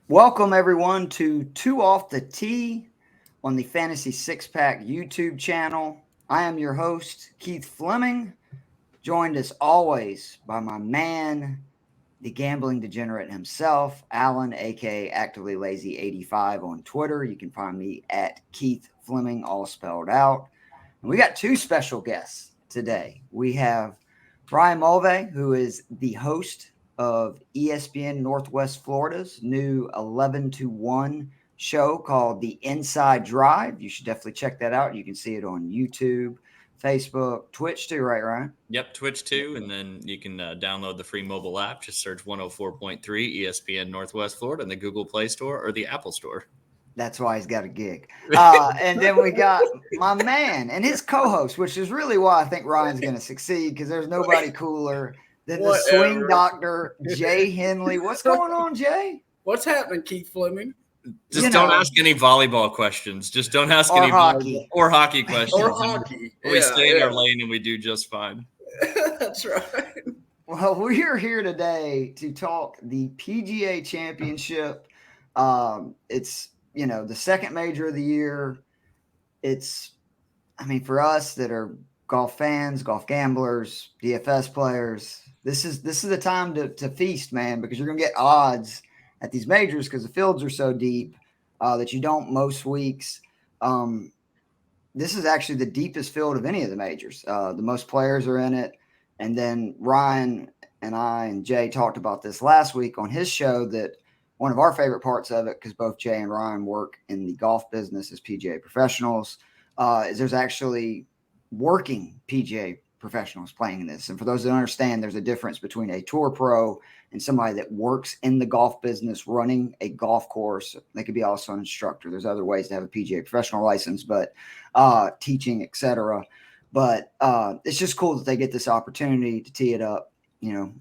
Welcome, everyone, to Two Off the Tee on the Fantasy Six Pack YouTube channel. I am your host, Keith Flemming, joined as always by my man, the gambling degenerate himself, Alan, aka Actively Lazy 85 on Twitter. You can find me at Keith Flemming, all spelled out. And we got two special guests today. We have Brian Mulvey, who is the host of ESPN Northwest Florida's new 11 to 1 show called The Inside Drive. You should definitely check that out. You can see it on YouTube, Facebook, Twitch too, right, Ryan? Yep, Twitch too, and then you can download the free mobile app. Just search 104.3 ESPN Northwest Florida in the Google Play Store or the Apple Store. That's why he's got a gig. And then we got my man and his co-host, which is really why I think Ryan's going to succeed, because there's nobody cooler than the swing doctor, Jay Hendley. What's going on, Jay? What's happening, Keith Fleming? Just don't ask any volleyball questions. Just don't ask any hockey or hockey questions. Or hockey. We stay in our lane and we do just fine. That's right. Well, we're here today to talk the PGA Championship. It's the second major of the year. For us that are golf fans, golf gamblers, DFS players, this is the time to feast, man, because you're going to get odds at these majors because the fields are so deep that you don't most weeks. This is actually the deepest field of any of the majors. The most players are in it. And then Ryan and I and Jay talked about this last week on his show, that one of our favorite parts of it, because both Jay and Ryan work in the golf business as PGA professionals, is there's actually working PGA professionals playing in this. And for those that understand, there's a difference between a tour pro and somebody that works in the golf business running a golf course. They could be also an instructor. There's other ways to have a PGA professional license, but teaching, etc. But it's just cool that they get this opportunity to tee it up,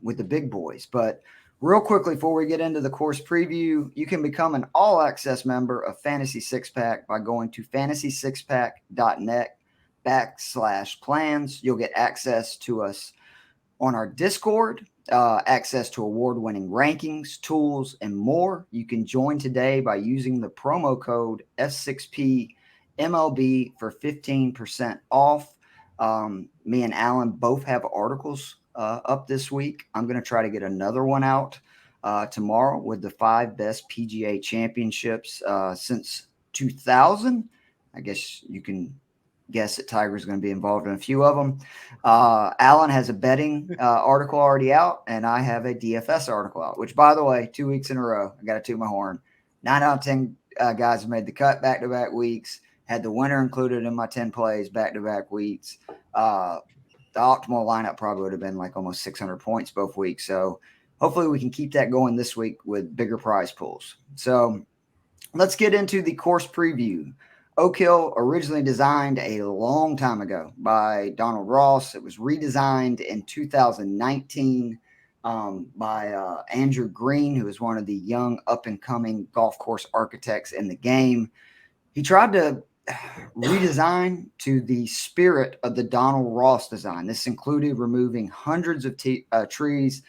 with the big boys. But real quickly, before we get into the course preview, you can become an all-access member of Fantasy Six Pack by going to fantasysixpack.net/plans. You'll get access to us on our Discord, access to award-winning rankings, tools, and more. You can join today by using the promo code F6PMLB for 15% off. Me and Alan both have articles up this week. I'm going to try to get another one out tomorrow with the 5 best PGA championships since 2000. I guess you can guess that Tiger's going to be involved in a few of them. Alan has a betting article already out, and I have a DFS article out, which, by the way, 2 weeks in a row, I got to toot my horn. 9 out of 10 guys have made the cut back-to-back weeks. Had the winner included in my 10 plays back-to-back weeks. The optimal lineup probably would have been like almost 600 points both weeks. So hopefully we can keep that going this week with bigger prize pools. So let's get into the course preview. Oak Hill, originally designed a long time ago by Donald Ross. It was redesigned in 2019 by Andrew Green, who is one of the young up-and-coming golf course architects in the game. He tried to redesign to the spirit of the Donald Ross design. This included removing hundreds of trees.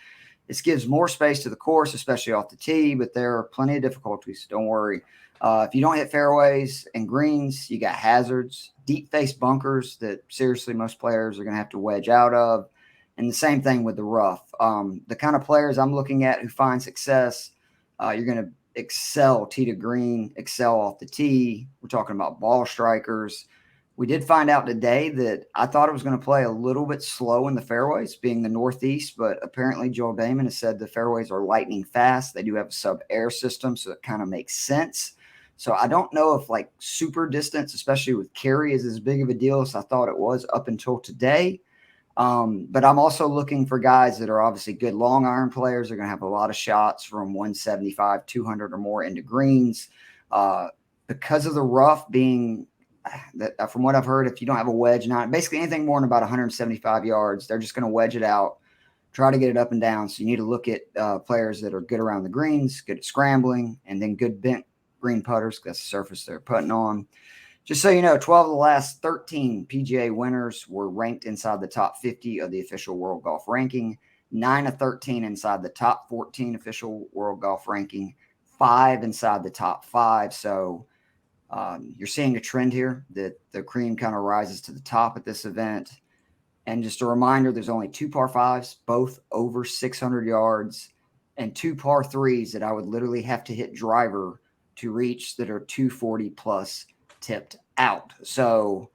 This gives more space to the course, especially off the tee, but there are plenty of difficulties. Don't worry. If you don't hit fairways and greens, you got hazards, deep face bunkers that seriously most players are going to have to wedge out of. And the same thing with the rough. The kind of players I'm looking at who find success, you're going to excel tee to green, excel off the tee. We're talking about ball strikers. We did find out today that I thought it was going to play a little bit slow in the fairways, being the Northeast, but apparently Joel Damon has said the fairways are lightning fast. They do have a sub-air system, so it kind of makes sense. So I don't know if like super distance, especially with carry, is as big of a deal as I thought it was up until today. But I'm also looking for guys that are obviously good long iron players. They're going to have a lot of shots from 175, 200 or more into greens. Because of the rough being that, from what I've heard, if you don't have a wedge, not basically anything more than about 175 yards, they're just going to wedge it out, try to get it up and down. So you need to look at players that are good around the greens, good at scrambling, and then good bent green putters. That's the surface they're putting on. Just so you know, 12 of the last 13 PGA winners were ranked inside the top 50 of the official World Golf Ranking, 9 of 13 inside the top 14 official World Golf Ranking, 5 inside the top 5. So you're seeing a trend here that the cream kind of rises to the top at this event. And just a reminder, there's only 2 par 5s, both over 600 yards, and 2 par 3s that I would literally have to hit driver to reach that are 240 plus tipped out. So,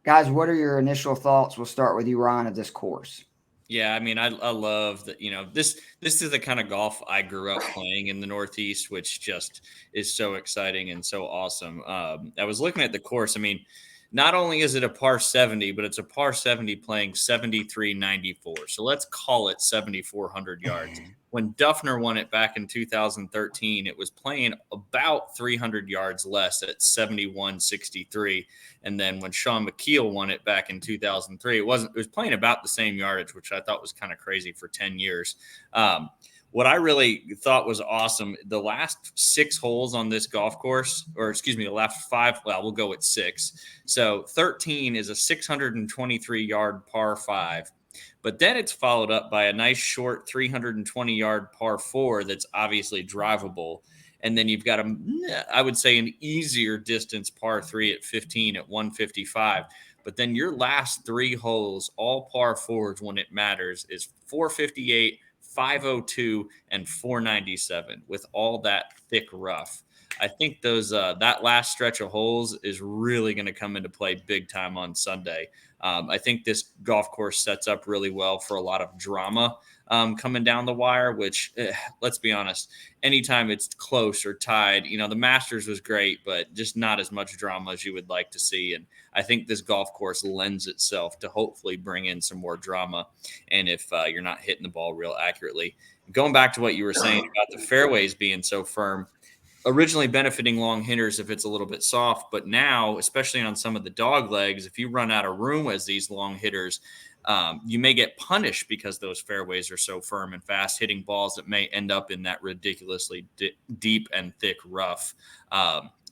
guys, what are your initial thoughts? We'll start with you, Ryan, of this course. Yeah, I mean, I love that. This is the kind of golf I grew up playing in the Northeast, which just is so exciting and so awesome. I was looking at the course. I mean, not only is it a par 70, but it's a par 70 playing 73.94. So let's call it 7,400 yards. When Duffner won it back in 2013, it was playing about 300 yards less at 71.63. And then when Sean McKeel won it back in 2003, it was playing about the same yardage, which I thought was kind of crazy for 10 years. What I really thought was awesome, the last 6 holes on this golf course, or excuse me, the last 5, well, we'll go with 6. So 13 is a 623-yard par 5. But then it's followed up by a nice short 320-yard par 4 that's obviously drivable. And then you've got I would say, an easier distance par 3 at 15 at 155. But then your last 3 holes, all par 4s when it matters, is 458, 502, and 497 with all that thick rough. I think those that last stretch of holes is really going to come into play big time on Sunday. I think this golf course sets up really well for a lot of drama coming down the wire, which let's be honest, anytime it's close or tied, the Masters was great, but just not as much drama as you would like to see. And I think this golf course lends itself to hopefully bring in some more drama. And if you're not hitting the ball real accurately, going back to what you were saying about the fairways being so firm, originally benefiting long hitters if it's a little bit soft, but now, especially on some of the dog legs, if you run out of room as these long hitters, you may get punished because those fairways are so firm and fast, hitting balls that may end up in that ridiculously deep and thick rough.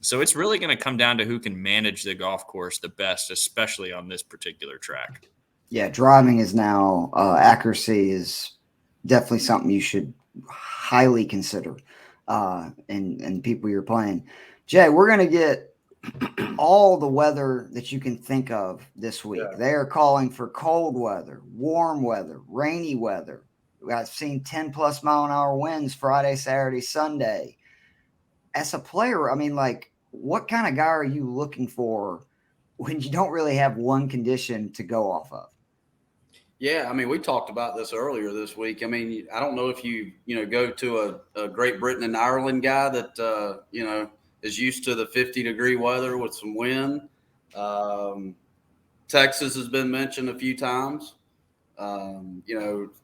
So it's really going to come down to who can manage the golf course the best, especially on this particular track. Yeah, driving is now accuracy is definitely something you should highly consider. And people you're playing. Jay, we're going to get all the weather that you can think of this week. Yeah. They are calling for cold weather, warm weather, rainy weather. I've seen 10 plus mile an hour winds Friday, Saturday, Sunday. As a player, I mean, like, what kind of guy are you looking for when you don't really have one condition to go off of? Yeah, I mean, we talked about this earlier this week. I mean, I don't know if you go to a Great Britain and Ireland guy that, is used to the 50-degree weather with some wind. Texas has been mentioned a few times.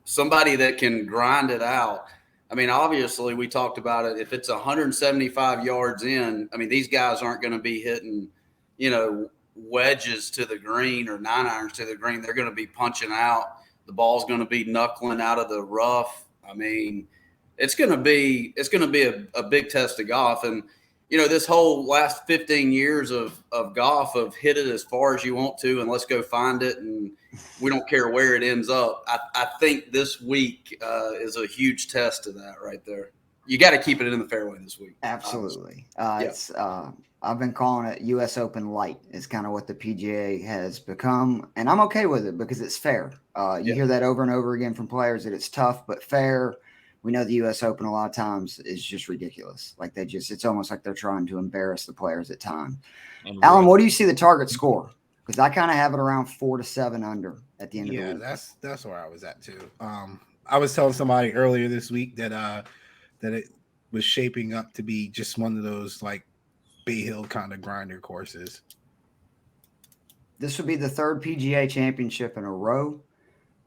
Somebody that can grind it out. I mean, obviously, we talked about it. If it's 175 yards in, I mean, these guys aren't going to be hitting, wedges to the green or 9-irons to the green. They're going to be punching out. The ball's going to be knuckling out of the rough. I mean, it's going to be a big test of golf. And, this whole last 15 years of golf, of hit it as far as you want to and let's go find it, and we don't care where it ends up. I think this week is a huge test of that right there. You got to keep it in the fairway this week. Absolutely. It's I've been calling it U.S. Open light is kind of what the PGA has become, and I'm okay with it because it's fair. You hear that over and over again from players that it's tough but fair. We know the U.S. Open a lot of times is just ridiculous. Like it's almost like they're trying to embarrass the players at times. Alan, what do you see the target score? Because I kind of have it around 4 to 7 under at the end of the week. Yeah, that's where I was at too. I was telling somebody earlier this week that it was shaping up to be just one of those like Bay Hill kind of grinder courses. This would be the 3rd PGA Championship in a row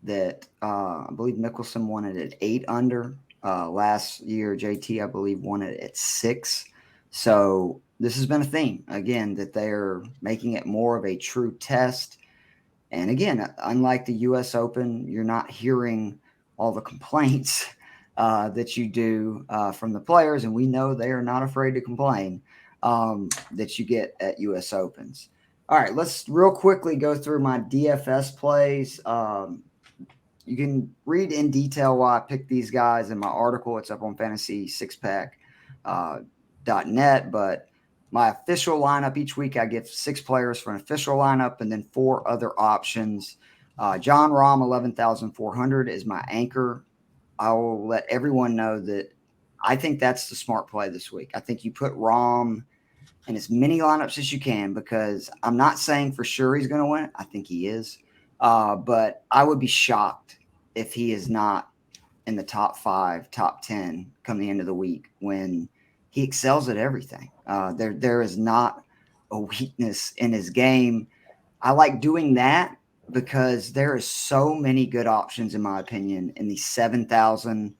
that I believe Mickelson won it at 8 under. Last year, JT, I believe, won it at 6. So this has been a theme, again, that they're making it more of a true test. And again, unlike the U.S. Open, you're not hearing all the complaints that you do from the players, and we know they are not afraid to complain that you get at U.S. Opens. All right, let's real quickly go through my DFS plays. You can read in detail why I picked these guys in my article. It's up on Fantasy Six Pack. .net, but my official lineup each week, I give 6 players for an official lineup and then 4 other options. John Rahm, 11,400 is my anchor. I will let everyone know that I think that's the smart play this week. I think you put Rahm in as many lineups as you can, because I'm not saying for sure he's going to win. I think he is. But I would be shocked if he is not in the top 5, top 10 come the end of the week, when he excels at everything. There is not a weakness in his game. I like doing that because there is so many good options, in my opinion, in the 7,000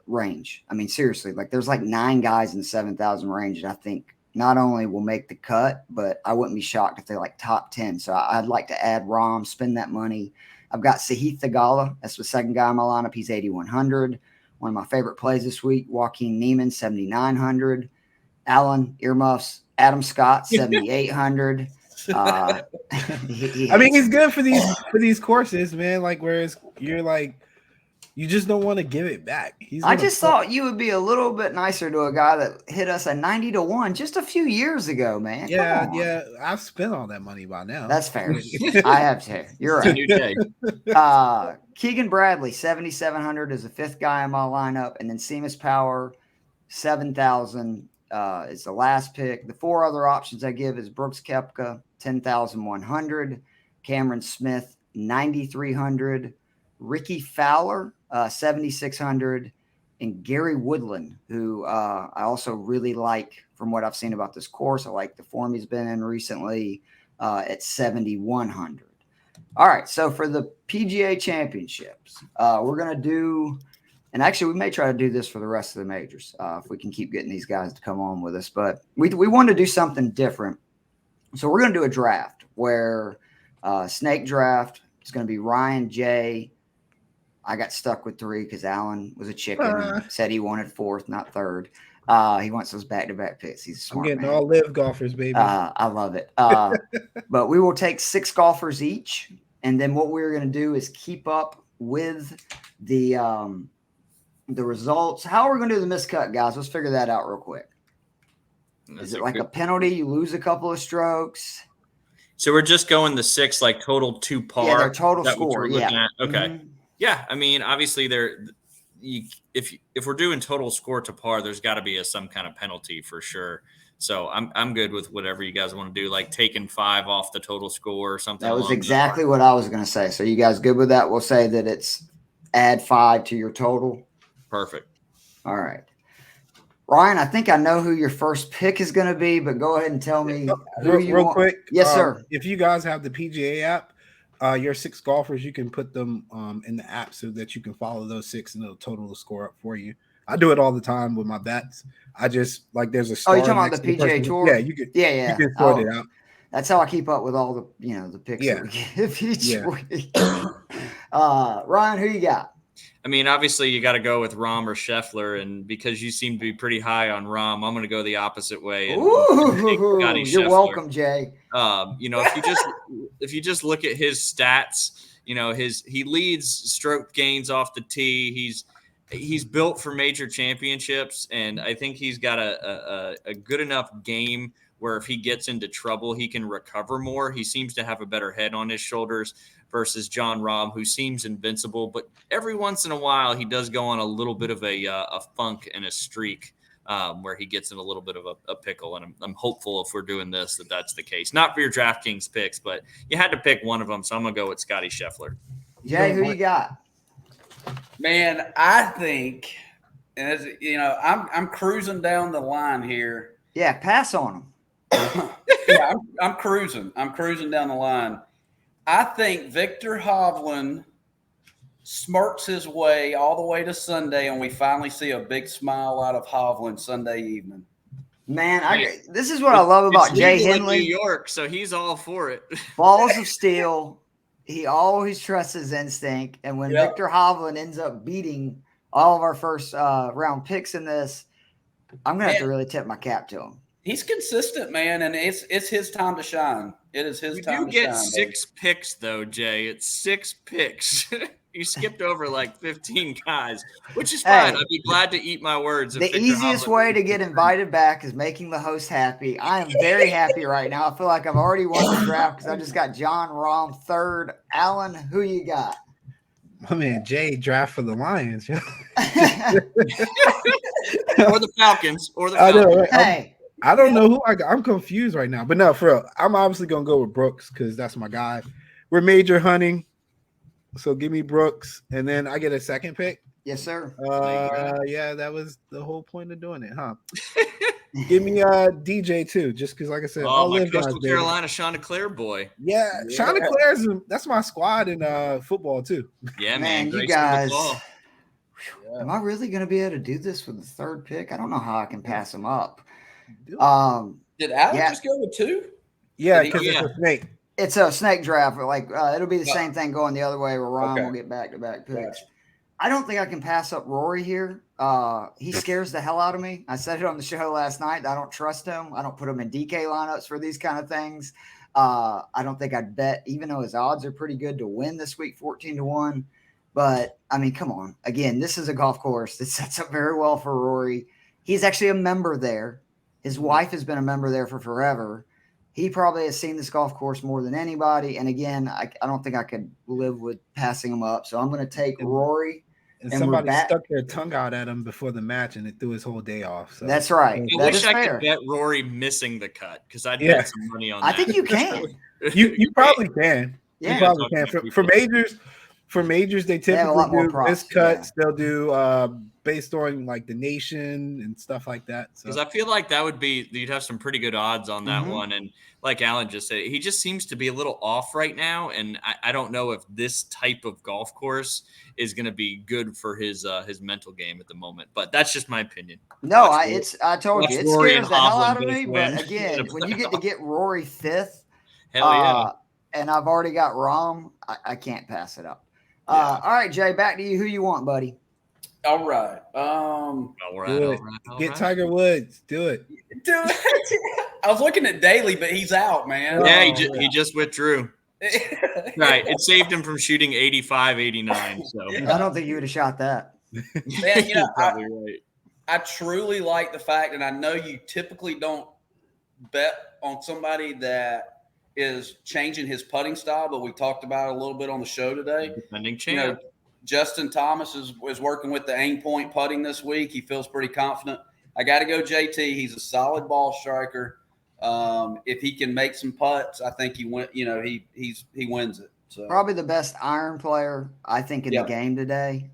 range. I mean, seriously, like there's like 9 guys in the 7,000 range that I think not only will make the cut, but I wouldn't be shocked if they're like top 10. So I'd like to add Rahm, spend that money. I've got Sahith Theegala. That's the second guy in my lineup. He's 8,100. One of my favorite plays this week, Joaquin Neiman, 7,900. Alan Earmuffs, Adam Scott, 7,800. I mean, he's good for these courses, man. Like, whereas you're like, you just don't want to give it back. I just thought you would be a little bit nicer to a guy that hit us a 90-1 just a few years ago, man. Yeah. I've spent all that money by now. That's fair. I have too. You're right. Keegan Bradley, 7,700 is the 5th guy in my lineup, and then Seamus Power, 7,000 is the last pick. The 4 other options I give is Brooks Koepka, 10,100, Cameron Smith, 9,300, Ricky Fowler, 7,600, and Gary Woodland, who I also really like from what I've seen about this course. I like the form he's been in recently at 7,100. All right, so for the PGA Championships, we're going to do, and actually we may try to do this for the rest of the majors if we can keep getting these guys to come on with us, but we want to do something different. So we're going to do a draft where snake draft is going to be Ryan, Jay. I got stuck with 3 because Alan was a chicken and said he wanted 4th, not 3rd. He wants those back-to-back picks. He's a smart I'm getting man. all live golfers, baby. I love it. But we will take 6 golfers each, and then what we're going to do is keep up with the results. How are we going to do the miscut, guys? Let's figure that out real quick. Is it like a penalty? You lose a couple of strokes? So we're just going the 6, like total to par. Yeah, their total score. Yeah. Okay. Mm-hmm. Yeah, I mean, obviously, if we're doing total score to par, there's got to be some kind of penalty for sure. So I'm good with whatever you guys want to do, like taking 5 off the total score or something. That was exactly what I was going to say. So you guys good with that? We'll say that it's add 5 to your total. Perfect. All right. Ryan, I think I know who your first pick is going to be, but go ahead and tell me who you real want. quick. Yes, sir. If you guys have the PGA app, your 6 golfers, you can put them in the app so that you can follow those 6 and it'll total the score up for you. I do it all the time with my bets. I just like there's a star. Oh, you're talking about the PGA Tour? Yeah, you can. Yeah. You can sort it out. That's how I keep up with all the the picks that we give each week. Ryan, who you got? I mean, obviously, you got to go with Rahm or Scheffler, and because you seem to be pretty high on Rahm, I'm going to go the opposite way. And you're welcome, Jay. If you just look at his stats, he leads stroke gains off the tee. He's built for major championships, and I think he's got a good enough game where if he gets into trouble, he can recover more. He seems to have a better head on his shoulders versus John Rahm, who seems invincible. But every once in a while, he does go on a little bit of a funk and a streak where he gets in a little bit of a pickle. And I'm hopeful if we're doing this, that's the case. Not for your DraftKings picks, but you had to pick one of them. So I'm going to go with Scotty Scheffler. Jay, who you got? Man, I think, and I'm cruising down the line here. Yeah, pass on him. Yeah, I'm cruising. I'm cruising down the line. I think Victor Hovland smirks his way all the way to Sunday, and we finally see a big smile out of Hovland Sunday evening. Man, this is what I love about Jay Hendley. New York, so he's all for it. Balls of steel. He always trusts his instinct, and when Victor Hovland ends up beating all of our first round picks in this, I'm gonna have to really tip my cap to him. He's consistent, man, and it's his time to shine. It is his time to shine. You do get 6 picks, though, Jay. It's 6 picks. You skipped over like 15 guys, which is fine. Hey, I'd be glad to eat my words. If the Victor easiest Hovland- way to get invited back is making the host happy. I am very happy right now. I feel like I've already won the draft because I just got John Rahm third. Alan, who you got? My man Jay draft for the Lions. or the Falcons, or the I Falcons. know, right? Hey, I don't know who I got. I'm confused right now. But no, for real, I'm obviously gonna go with Brooks because that's my guy. We're major hunting, so give me Brooks, and then I get a second pick. yes, sir. Yeah, that was the whole point of doing it, huh? Give me DJ too, just because, like I said, Oh, all my live guys, Coastal baby. Carolina Chanticleer boy. Yeah, Shauna Claire's that's my squad in football too. Yeah, Man, you Grayson guys. McCall. Am I really going to be able to do this with the third pick? I don't know how I can pass him up. Did Alan Yeah. just go with 2? Yeah, Did he- because it's a snake. It's a snake draft. Like it'll be the same thing going the other way where Ron will get back-to-back picks. Gotcha. I don't think I can pass up Rory here. He scares the hell out of me. I said it on the show last night. I don't trust him. I don't put him in DK lineups for these kind of things. I don't think I'd bet, even though his odds are pretty good to win this week, 14-1. But I mean, come on. Again, this is a golf course that sets up very well for Rory. He's actually a member there. His wife has been a member there for forever. He probably has seen this golf course more than anybody. And again, I don't think I could live with passing him up. So I'm going to take Rory. And And somebody we're back- stuck their tongue out at him before the match, and it threw his whole day off. So That's right. I That wish is I fair. could bet Rory missing the cut because I'd Yeah. bet some money on I that. think you can. you probably can. Yeah. You probably can. Okay. For majors, they have a lot typically more do props, miscuts. They'll do based on like the nation and stuff like that. So Because I feel like that would be you'd have some pretty good odds on that Mhm. one. And like Alan just said, he just seems to be a little off right now. And I don't know if this type of golf course is going to be good for his mental game at the moment. But that's just my opinion. No, Watch I told watch you, it Rory scares and the hell Hovland out of both me. win But in again, a when you get to playoff. get Rory fifth, Hell yeah. and I've already got Rahm, I can't pass it up. Yeah. All right, Jay, back to you. Who you want, buddy? All right. All right, do all it. right, all Get right. Tiger Woods. Do it. Dude, I was looking at Daly, but he's out, man. Yeah, Oh, he just withdrew. Right. It saved him from shooting 85, 89. So I don't think you would have shot that. Man, you know, you're probably right. I truly like the fact, and I know you typically don't bet on somebody that is changing his putting style, but we talked about it a little bit on the show today. Defending You champ. know, Justin Thomas is working with the aim point putting this week. He feels pretty confident. I got to go JT. He's a solid ball striker. If he can make some putts, I think he win. You know, he wins it. So Probably the best iron player, I think, in the game today.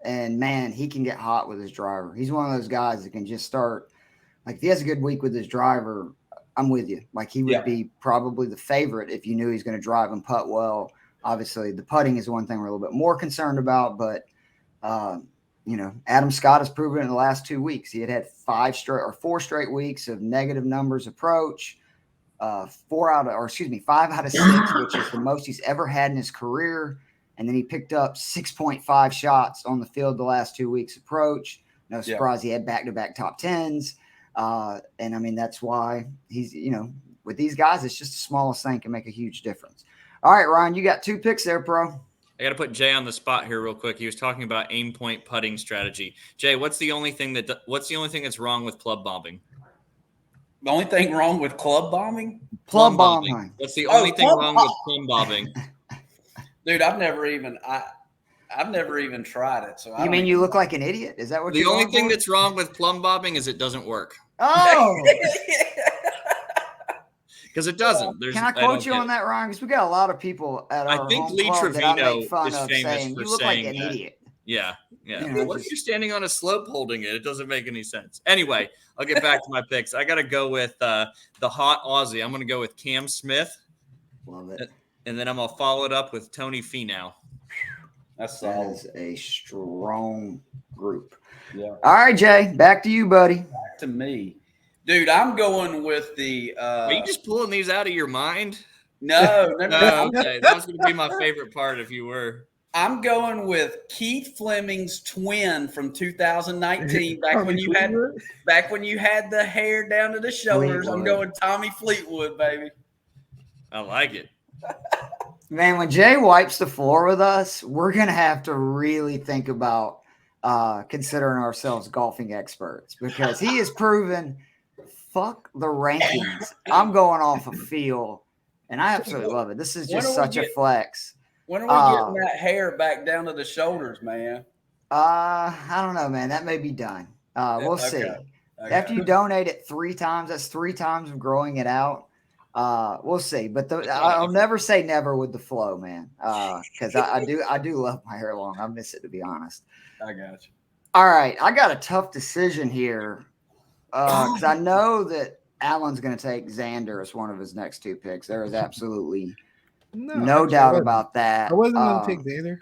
And, man, he can get hot with his driver. He's one of those guys that can just start – like, if he has a good week with his driver, I'm with you. Like, he would be probably the favorite if you knew he's going to drive and putt well. Obviously, the putting is one thing we're a little bit more concerned about. But, you know, Adam Scott has proven it in the last 2 weeks. He had 4 straight weeks of negative numbers approach. 5 out of 6, which is the most he's ever had in his career. And then he picked up 6.5 shots on the field the last 2 weeks approach. No surprise he had back-to-back top 10s. And I mean, that's why he's, you know, with these guys, it's just the smallest thing can make a huge difference. All right, Ryan, you got 2 picks there, bro. I got to put Jay on the spot here real quick. He was talking about aim point putting strategy. Jay, what's the only thing that's wrong with club bombing? the only thing wrong with club bombing, Plum bombing. What's the only thing plum wrong bomb- with plum bombing? dude, I've never even tried it. So You mean you look like an idiot? Is that what The you're only going thing for? that's wrong with plum bombing is it doesn't work. Oh, Because it doesn't. There's, can I quote you on that, Ryan? Because we got a lot of people at our I think home Lee club that I Trevino make fun is of famous saying for you look like saying an that. idiot. Yeah. You Well, know, what if just- you're standing on a slope holding it? It doesn't make any sense. Anyway, I'll get back to my picks. I got to go with the hot Aussie. I'm going to go with Cam Smith, Love it. and then I'm going to follow it up with Tony Finau. That's That solid. is a strong group. Yeah. All right, Jay, back to you, buddy. Back to me, dude. I'm going with the. Are you just pulling these out of your mind? No. No, okay. That was going to be my favorite part if you were. I'm going with Keith Fleming's twin from 2019. Back when you had the hair down to the shoulders. I'm Fleetwood. going Tommy Fleetwood, baby. I like it. Man, when Jay wipes the floor with us, we're going to have to really think about considering ourselves golfing experts because he has proven fuck the rankings. I'm going off a feel, and I absolutely love it. This is just such a flex. When are we getting that hair back down to the shoulders, man? I don't know, man. That may be done. We'll see. Okay. After you donate it 3 times, that's 3 times of growing it out. We'll see. But I'll never say never with the flow, man. Because I do love my hair long. I miss it, to be honest. I got you. All right. I got a tough decision here. Because I know that Alan's going to take Xander as one of his next 2 picks. There is absolutely no doubt about that. I wasn't going to take Xander.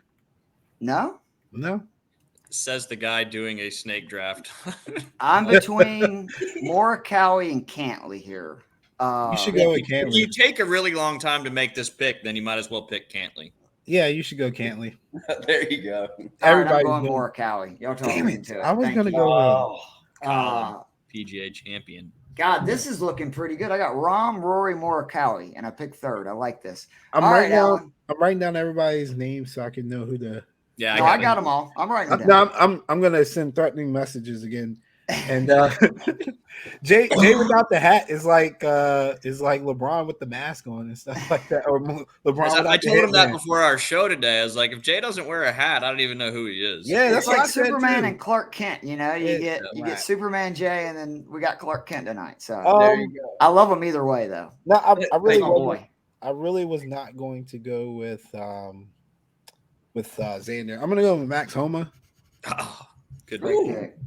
No? No. Says the guy doing a snake draft. I'm between Morikawa and Cantley here. You should go with Cantley. If you take a really long time to make this pick, then you might as well pick Cantley. Yeah, you should go Cantley. There you go. Everybody's going Morikawa. Y'all talking me into it. I was going to go PGA champion. God, this is looking pretty good. I got Rahm, Rory, Morikawa, and I picked third. I like this. I'm writing down everybody's names so I can know who the. Yeah, I got them all. I'm writing them down. I'm going to send threatening messages again. And Jay without the hat is like LeBron with the mask on and stuff like that. Or LeBron. I told him that before our show today. I was like, if Jay doesn't wear a hat, I don't even know who he is. Yeah, that's like Superman and Clark Kent. You know, you get Superman Jay, and then we got Clark Kent tonight. So there you go. I love them either way, though. No, I really was not going to go with Xander. I'm going to go with Max Homa. Oh, good pick.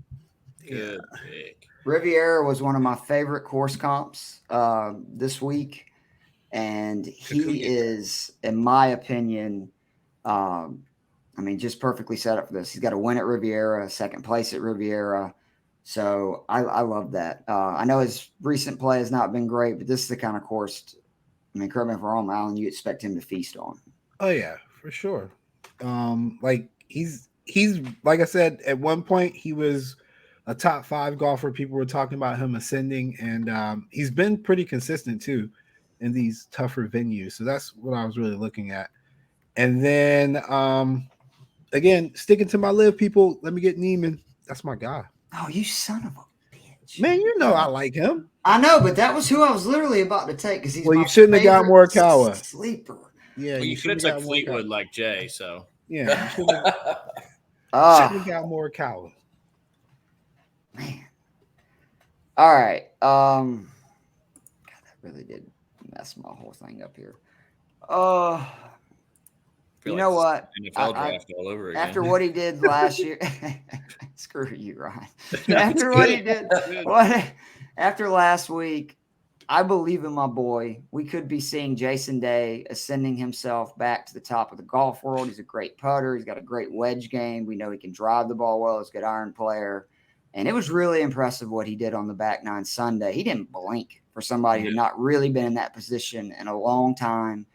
Good pick. Riviera was one of my favorite course comps this week, and he is, in my opinion, just perfectly set up for this. He's got a win at Riviera, second place at Riviera, so I love that. I know his recent play has not been great, but this is the kind of course. Correct me if I'm wrong, Alan, you expect him to feast on. Oh yeah, for sure. He's like I said, at one point he was a top 5 golfer. People were talking about him ascending, and he's been pretty consistent too in these tougher venues. So that's what I was really looking at. And then again, sticking to my live people, let me get Neiman. That's my guy. Oh, you son of a bitch. Man, you know I like him. I know, but that was who I was literally about to take because he's you shouldn't have got Morikawa. Sleeper. Yeah, you should have took Fleetwood like Jay. So yeah, you should have got Morikawa. Man. All right. God, that really did mess my whole thing up here. You know what? NFL draft all over again. After what he did last year, screw you, Ryan. After what he did, after last week, I believe in my boy. We could be seeing Jason Day ascending himself back to the top of the golf world. He's a great putter. He's got a great wedge game. We know he can drive the ball well. He's a good iron player. And it was really impressive what he did on the back nine Sunday. He didn't blink for somebody who had not really been in that position in a long time.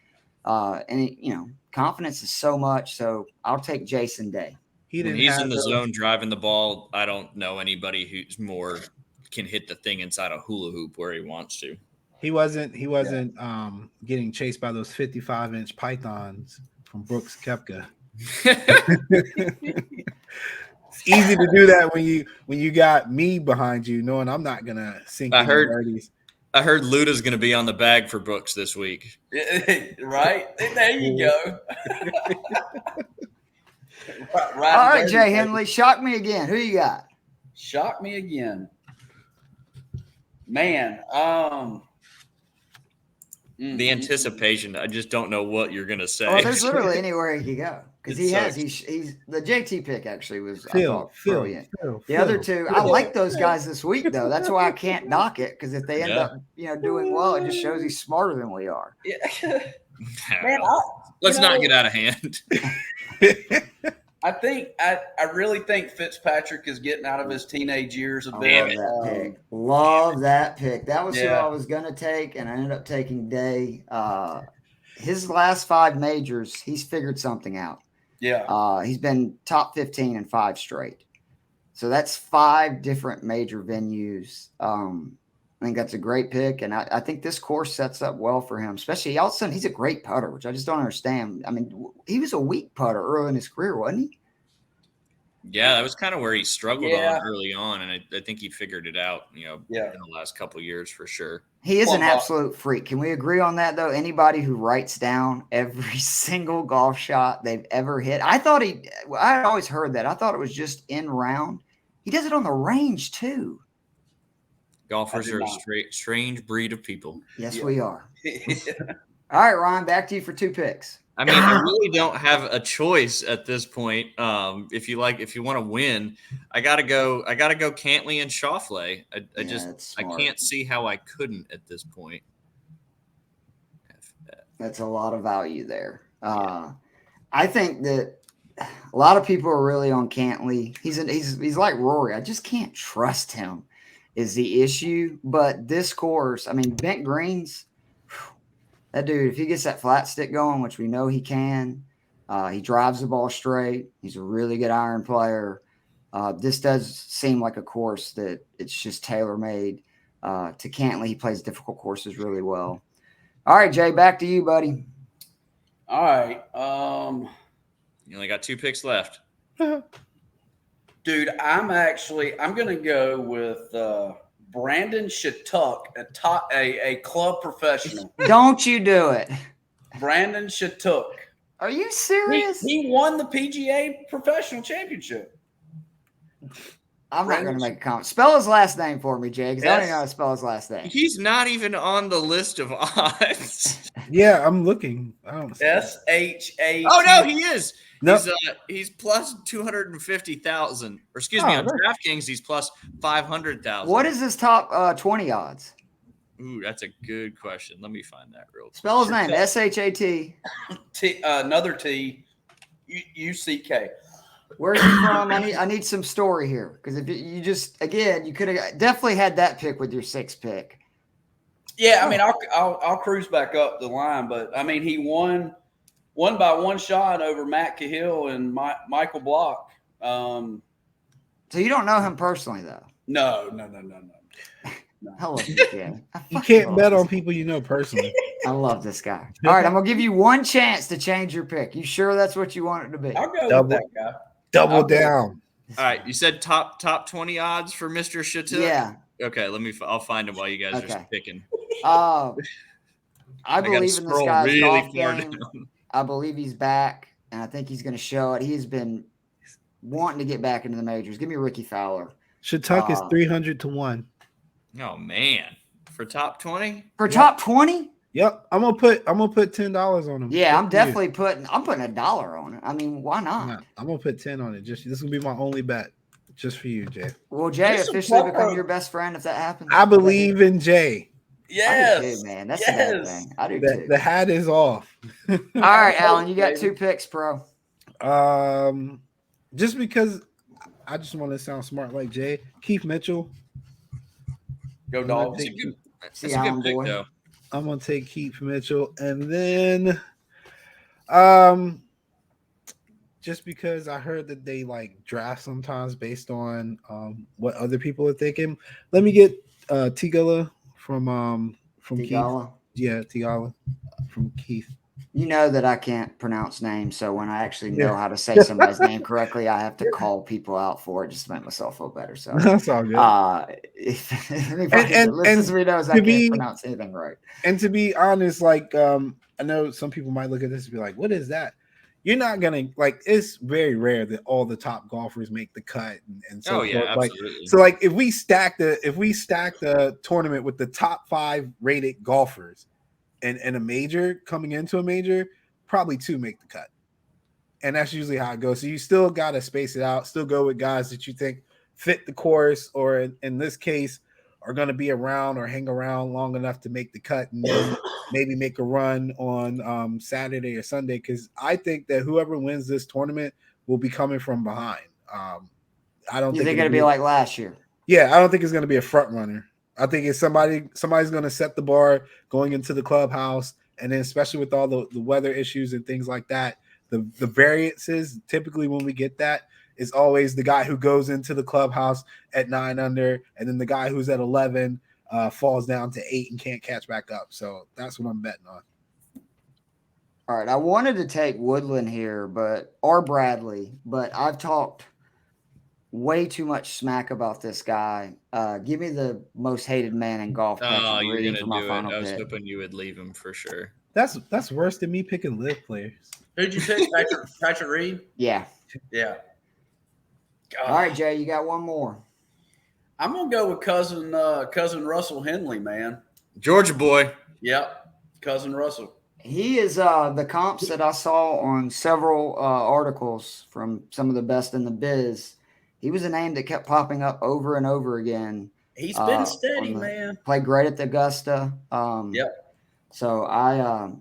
Confidence is so much. So I'll take Jason Day. When he's in the zone driving the ball, I don't know anybody who's more can hit the thing inside a hula hoop where he wants to. He wasn't getting chased by those 55-inch pythons from Brooks Koepka. It's easy to do that when you got me behind you, knowing I'm not gonna sink. I heard Luda's gonna be on the bag for Brooks this week. Right? There you go. All right, Jay Hendley, shock me again. Who you got? Shock me again. Man, the anticipation. I just don't know what you're gonna say. Well, there's literally anywhere he could go because he's the JT pick actually was brilliant. The other two, I like those guys this week though. That's why I can't knock it because if they end up doing well, it just shows he's smarter than we are. Yeah. Man, let's not get out of hand. I really think Fitzpatrick is getting out of his teenage years a bit. Love that pick. That was who I was going to take, and I ended up taking Day. His last 5 majors, he's figured something out. Yeah. He's been top 15 in 5 straight. So that's 5 different major venues. I think that's a great pick, and I think this course sets up well for him, especially all of a sudden he's a great putter, which I just don't understand. I mean, he was a weak putter early in his career, wasn't he? Yeah, that was kind of where he struggled Yeah. on early on, and I think he figured it out, in the last couple of years for sure. He is an absolute freak. Can we agree on that, though? Anybody who writes down every single golf shot they've ever hit, I always heard that. I thought it was just in round. He does it on the range, too. Golfers are a strange breed of people. Yes, we are. All right, Ryan, back to you for 2 picks. I mean, I really don't have a choice at this point. If you want to win, I gotta go Cantley and Schauffele. I can't see how I couldn't at this point. That's a lot of value there. I think that a lot of people are really on Cantley. He's like Rory. I just can't trust him is the issue. But this course, I mean, bent greens. That dude, if he gets that flat stick going, which we know he can, he drives the ball straight. He's a really good iron player. This does seem like a course that it's just tailor-made to Cantley. He plays difficult courses really well. All right, Jay, back to you, buddy. All right. You only got 2 picks left. Dude, I'm going to go with Brandon Shattuck, a club professional. Don't you do it. Brandon Shattuck. Are you serious? He won the PGA Professional Championship. I'm not going to make a comment. Spell his last name for me, Jay, because I don't even know how to spell his last name. He's not even on the list of odds. Yeah, I'm looking. I don't see SHA. Oh, no, he is. Nope. He's plus 250,000. Or excuse me, on DraftKings, he's plus 500,000. What is his top 20 odds? Ooh, that's a good question. Let me find that real quick. Spell his name. SHAT. Another T. UCK. Where's he from? I need some story here, because if you could have definitely had that pick with your 6th pick. Yeah, I mean, I'll cruise back up the line, but I mean, he won by 1 shot over Matt Cahill and Michael Block. So you don't know him personally, though? No. I love this guy. You can't bet on people you know personally. I love this guy. All right, I'm gonna give you 1 chance to change your pick. You sure that's what you want it to be? I'll go with that guy. Double down. All right, you said top 20 odds for Mr. Shattuck? Yeah. Okay, I'll find him while you guys are picking. I believe in this guy's really golf far game. down. I believe he's back, and I think he's going to show it. He's been wanting to get back into the majors. Give me Ricky Fowler. Shattuck is 300 to 1. Oh man, for top 20? For top 20? Yep, I'm gonna put $10 on him. Yeah, I'm definitely putting $1 on it. I mean, why not? I'm gonna put 10 on it. This will be my only bet, just for you, Jay. Will Jay officially become your best friend if that happens? I believe in Jay. Yes, I do too, man. That's a bad thing. I do too. The hat is off. All right, Alan, you got 2 picks, bro. Just because I just want to sound smart like Jay. Keith Mitchell. Go Dogs. That's a good pick, though. I'm gonna take Keith Mitchell, and then just because I heard that they like draft sometimes based on what other people are thinking. Let me get Tigala from Tigala. Keith. Yeah, Tigala from Keith. You know that I can't pronounce names, so when I actually know how to say somebody's name correctly, I have to call people out for it just to make myself feel better. So that's all good. If anybody listens to me knows I can't pronounce anything right. And to be honest, like I know some people might look at this and be like, "What is that?" You're not gonna like. It's very rare that all the top golfers make the cut, and so forth. Absolutely. Like if we stack the tournament with the top 5 rated golfers. And a major coming into a major, probably 2 make the cut. And that's usually how it goes. So you still got to space it out, still go with guys that you think fit the course, or in this case, are going to be around or hang around long enough to make the cut and then maybe make a run on Saturday or Sunday. Because I think that whoever wins this tournament will be coming from behind. I don't think it's going to be like last year. Yeah, I don't think it's going to be a front runner. I think it's somebody's going to set the bar going into the clubhouse, and then especially with all the weather issues and things like that, the variances, typically when we get that, is always the guy who goes into the clubhouse at 9 under, and then the guy who's at 11 falls down to 8 and can't catch back up. So that's what I'm betting on. All right, I wanted to take Woodland here, or Bradley, but I've talked way too much smack about this guy. Give me the most hated man in golf. Oh, you're Reed gonna for my do it. final I was pick. hoping you would leave him for sure. That's worse than me picking live players. Who'd you pick? Patrick Reed? Yeah. Yeah. All right, Jay, you got one more. I'm gonna go with cousin Russell Hendley, man. Georgia boy. Yep, cousin Russell. He is the comps that I saw on several articles from some of the best in the biz. He was a name that kept popping up over and over again. He's been steady, man. Played great at the Augusta. Yep. So I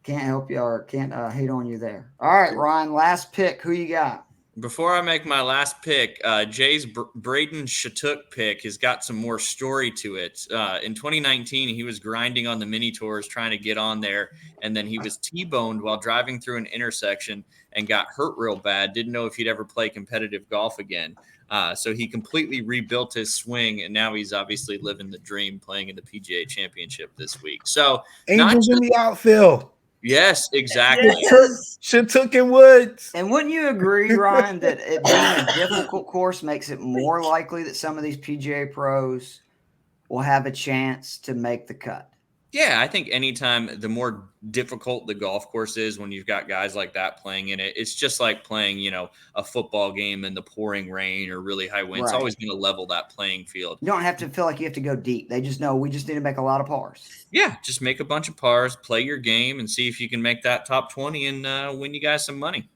can't help you or can't hate on you there. All right, Ryan, last pick. Who you got? Before I make my last pick, Jay's Braden Shattuck pick has got some more story to it. In 2019, he was grinding on the mini tours trying to get on there, and then he was T-boned while driving through an intersection and got hurt real bad. Didn't know if he'd ever play competitive golf again. So he completely rebuilt his swing, and now he's obviously living the dream playing in the PGA Championship this week. So Angels in the outfield. Yes, exactly. Shattuck and Woods. And wouldn't you agree, Ryan, that it being a difficult course makes it more likely that some of these PGA pros will have a chance to make the cut? Yeah, I think anytime the more difficult the golf course is when you've got guys like that playing in it, it's just like playing, a football game in the pouring rain or really high wind. It's always going to level that playing field. You don't have to feel like you have to go deep. They just know we just need to make a lot of pars. Yeah, just make a bunch of pars, play your game, and see if you can make that top 20 and win you guys some money.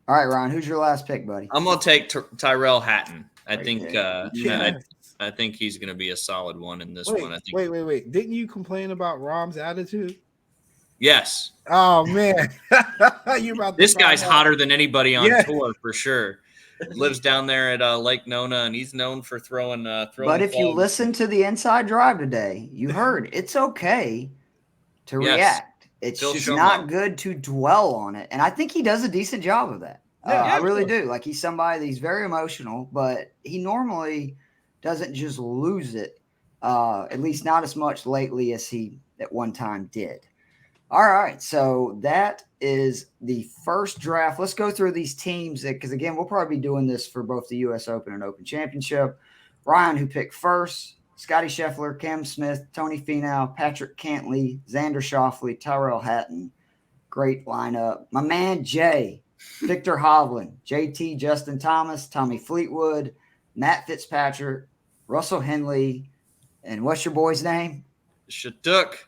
All right, Ryan, who's your last pick, buddy? I'm going to take Tyrell Hatton. I think Yes. I think he's going to be a solid one in this Wait, one. I think. Wait. Didn't you complain about Rahm's attitude? Yes. Oh, man. You're about to This guy's find out. hotter than anybody on tour for sure. Lives down there at Lake Nona, and he's known for throwing. But if you listen to the Inside Drive today, you heard it's okay to react. It's just not good to dwell on it. And I think he does a decent job of that. I really do. Like, he's somebody that's very emotional, but he normally doesn't just lose it, at least not as much lately as he at one time did. All right, so that is the first draft. Let's go through these teams because, again, we'll probably be doing this for both the U.S. Open and Open Championship. Ryan, who picked first, Scotty Scheffler, Cam Smith, Tony Finau, Patrick Cantley, Xander Schauffele, Tyrell Hatton. Great lineup. My man, Jay, Victor Hovland, JT, Justin Thomas, Tommy Fleetwood, Matt Fitzpatrick, Russell Hendley, and what's your boy's name? Shattuck.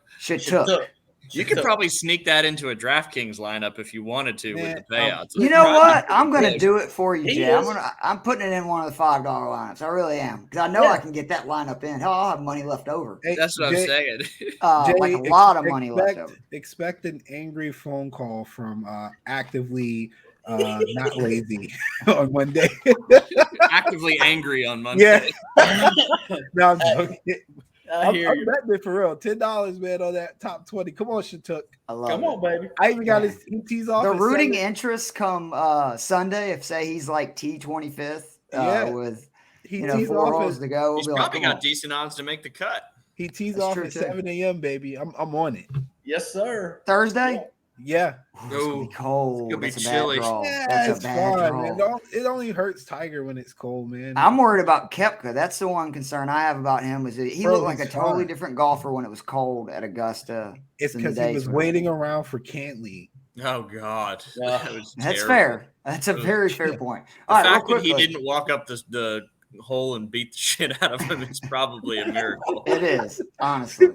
You could Shattuck. probably sneak that into a DraftKings lineup if you wanted to with the payouts. You know what? I'm going to do it for you, He Jay. is. I'm putting it in one of the $5 lineups. I really am because I know I can get that lineup in. Hell, I'll have money left over. Hey, That's what I'm saying. Like a lot of money left over. Expect an angry phone call from actively not lazy on Monday. Actively angry on Monday. Yeah. No, I'm joking. I I'm hear you. betting it for real. $10, man, on that top 20. Come on, Shattuck. I love Come it. on, baby. I even got his tees off. The at rooting 7. interest come Sunday. If say he's like T25th with He 4 tees off holes at, to go, we'll He's be like, probably come got on. decent odds to make the cut. he tees That's off true, at too. 7 a.m., baby. I'm on it. Yes, sir. Thursday. Yeah. Ooh, it's gonna be cold. It's gonna be That's a chilly. bad draw. Yeah, That's it's a bad fun. draw. It only hurts Tiger when it's cold, man. I'm worried about Koepka. That's the one concern I have about him. Is that he Bro, looked like a he's totally fine. different golfer when it was cold at Augusta. It's than the because he days was when- waiting around for Cantley. Oh God, Yeah. that was That's terrible. fair. That's a very fair point. The All right, real fact that quickly. he didn't walk up the hole and beat the shit out of him is probably a miracle. It is, honestly.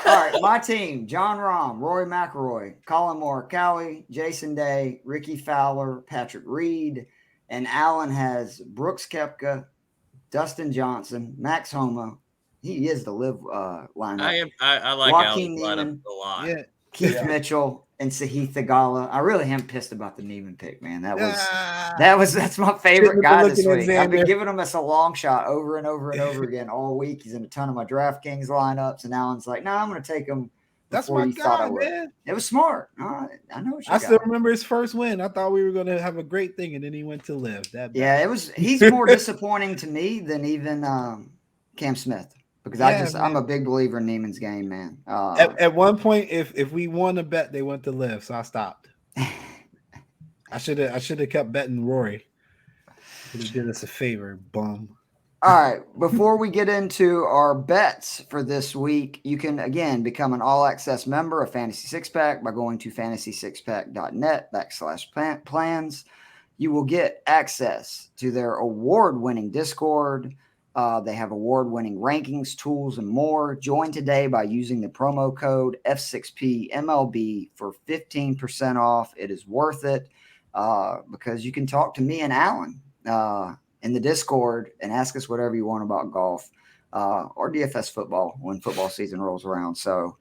All right, my team: John Rahm, Rory McIlroy, Colin Morikawa, Jason Day, Ricky Fowler, Patrick Reed, and Allen has Brooks Koepka, Dustin Johnson, Max Homa. He is the live lineup. I like Joaquin Alan's lineup Neiman. a lot. Yeah. Keith Mitchell and Sahith Theegala. I really am pissed about the Neiman pick, man. Ah, That's my favorite Shouldn't have guy been this looking week. at I've been Xander. giving him as a long shot over and over and over again all week. He's in a ton of my DraftKings lineups, and Alan's like, "No, I'm going to take him." that's before my you thought I guy, would. man. It was smart. I know what you I got. still remember his first win. I thought we were going to have a great thing, and then he went to live. That bad. Yeah, it was. He's more disappointing to me than even Cam Smith. because Yeah, I'm a man. big believer in Neiman's game, man. At one point, if we won a bet, they went to live, so I stopped. I should have kept betting Rory. Would have did us a favor, bum. All right. Before we get into our bets for this week, you can again become an all access member of Fantasy Six Pack by going to fantasysixpack.net/plans. You will get access to their award winning Discord. They have award winning rankings, tools, and more. Join today by using the promo code F6PMLB for 15% off. It is worth it because you can talk to me and Alan in the Discord and ask us whatever you want about golf or DFS football when football season rolls around. So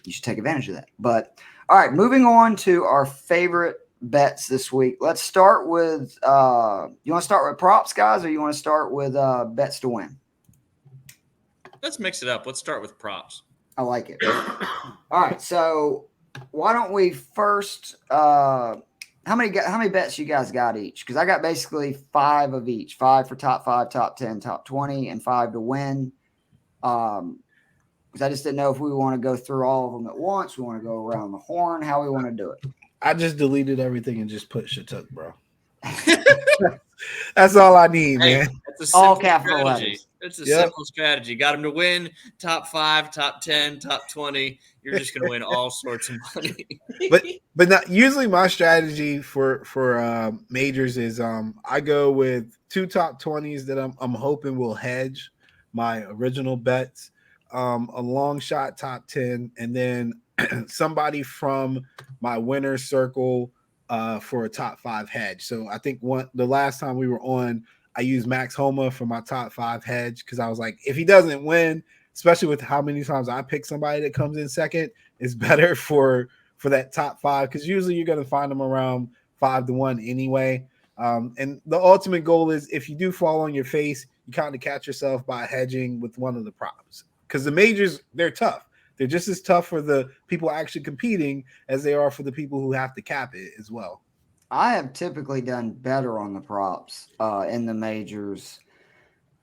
you should take advantage of that. But all right, moving on to our favorite bets this week. Let's start with you want to start with props, guys, or you want to start with bets to win? Let's mix it up. Let's start with props. I like it. All right, so why don't we first how many bets you guys got each? Because I got basically 5 of each. 5 for top 5, top 10, top 20, and 5 to win. Because I just didn't know if we want to go through all of them at once. We want to go around the horn. How we want to do it. I just deleted everything and just put Shatuk, bro. That's all I need, man. That's a All simple capital strategy. letters. It's a simple strategy. Got him to win top 5, top 10, top 20. You're just going to win all sorts of money. But not, usually my strategy for majors is I go with 2 top 20s that I'm hoping will hedge my original bets, a long shot top 10, and then somebody from my winner's circle for a top 5 hedge. So I think the last time we were on, I used Max Homa for my top 5 hedge because I was like, if he doesn't win, especially with how many times I pick somebody that comes in second, it's better for that top 5 because usually you're going to find them around 5 to 1 anyway. And the ultimate goal is if you do fall on your face, you kind of catch yourself by hedging with one of the props because the majors, they're tough. They're just as tough for the people actually competing as they are for the people who have to cap it as well. I have typically done better on the props in the majors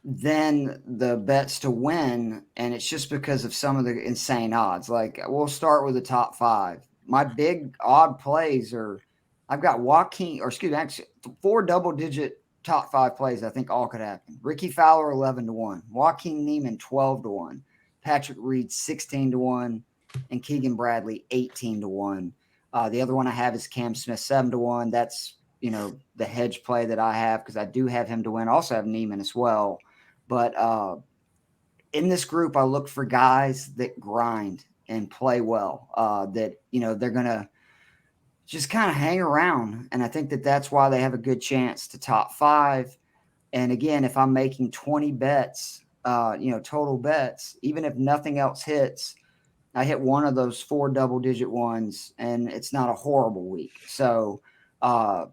than the bets to win, and it's just because of some of the insane odds. Like we'll start with the top 5. My big odd plays are I've got actually 4 double-digit top 5 plays. I think all could happen. Ricky Fowler 11 to 1, Joaquin Neiman 12 to 1. Patrick Reed 16 to 1, and Keegan Bradley 18 to 1. The other one I have is Cam Smith 7 to 1. That's the hedge play that I have because I do have him to win. I also have Neiman as well. But in this group, I look for guys that grind and play well. That they're gonna just kind of hang around, and I think that's why they have a good chance to top 5. And again, if I'm making 20 bets. Total bets, even if nothing else hits, I hit one of those 4 double-digit ones, and it's not a horrible week. So, my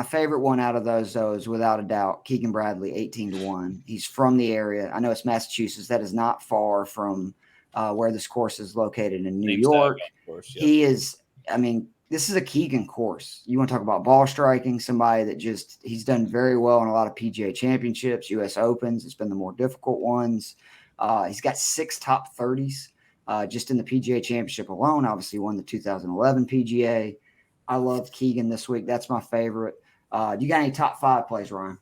favorite one out of those, though, is without a doubt Keegan Bradley, 18 to 1. He's from the area. I know it's Massachusetts. That is not far from where this course is located in New York. Course, yep. He is. I mean, this is a Keegan course. You want to talk about ball striking, somebody that he's done very well in a lot of PGA Championships, US Opens. It's been the more difficult ones. He's got 6 top 30s just in the PGA Championship alone. Obviously won the 2011 PGA. I love Keegan this week. That's my favorite. Do you got any top 5 plays, Ryan?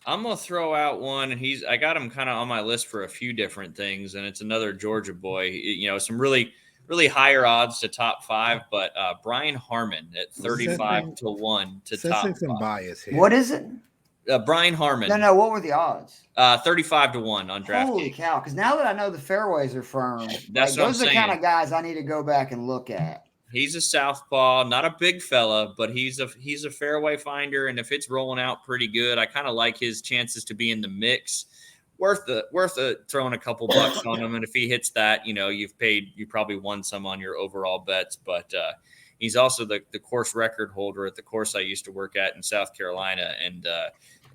I'm going to throw out one, and I got him kind of on my list for a few different things, and it's another Georgia boy. Some really higher odds to top 5, but Brian Harmon at 35 to 1 to top 5. Some bias here. What is it? Brian Harmon. No. What were the odds? 35 to 1 on DraftKings. Holy cow! Because now that I know the fairways are firm, those are the kind of guys I need to go back and look at. He's a southpaw, not a big fella, but he's a fairway finder, and if it's rolling out pretty good, I kind of like his chances to be in the mix. Worth throwing a couple bucks on him, and if he hits that, you probably won some on your overall bets. But he's also the course record holder at the course I used to work at in South Carolina, and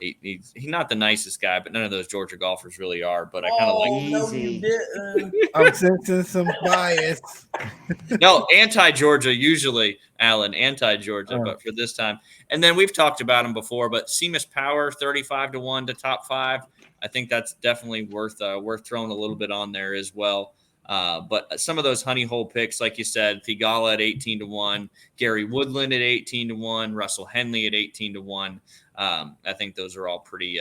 He's not the nicest guy, but none of those Georgia golfers really are. But I kind of like. No, you didn't. I'm sensing some bias. No, anti-Georgia usually, Alan, anti-Georgia, but for this time. And then we've talked about him before, but Seamus Power, 35-1 to top 5. I think that's definitely worth throwing a little bit on there as well. But some of those honey hole picks, like you said, Thigala at 18-1, Gary Woodland at 18-1, Russell Henley at 18-1. I think those are all pretty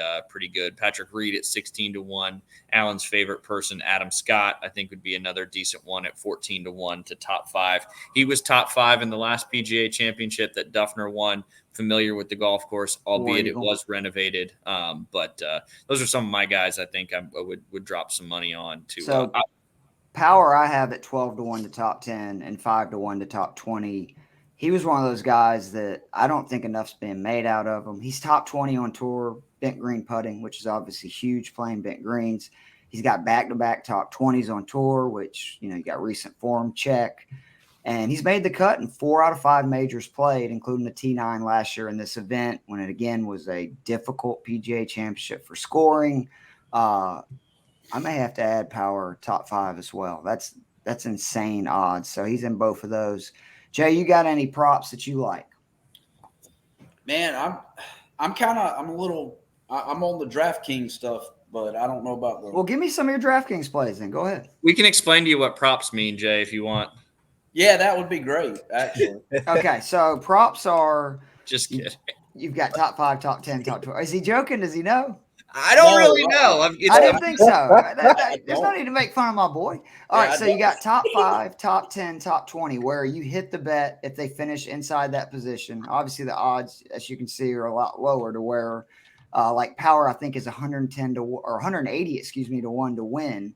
good. Patrick Reed at 16-1. Alan's favorite person, Adam Scott, I think would be another decent one at 14-1 to top 5. He was top 5 in the last PGA Championship that Duffner won. Familiar with the golf course, albeit it was renovated. But those are some of my guys. I think I would drop some money on to. So Power, I have at 12-1 to top 10 and 5-1 to top 20. He was one of those guys that I don't think enough's been made out of him. He's top 20 on tour, bent green putting, which is obviously huge, playing bent greens. He's got back-to-back top 20s on tour, which, you got recent form check. And he's made the cut in 4 out of 5 majors played, including the T9 last year in this event, when it again was a difficult PGA Championship for scoring. I may have to add Power top 5 as well. That's insane odds. So he's in both of those. Jay, you got any props that you like? Man, I'm on the DraftKings stuff, but I don't know about the. Well, give me some of your DraftKings plays then. Go ahead. We can explain to you what props mean, Jay, if you want. Yeah, that would be great, actually. Okay, so props are just kidding. You've got top 5, top 10, top 12. Is he joking? Does he know? I don't really know. I didn't think so. There's no need to make fun of my boy. All right, so you got top 5, top 10, top 20, where you hit the bet if they finish inside that position. Obviously, the odds, as you can see, are a lot lower to where, like Power, I think is 110 to or 180, to 1 to win,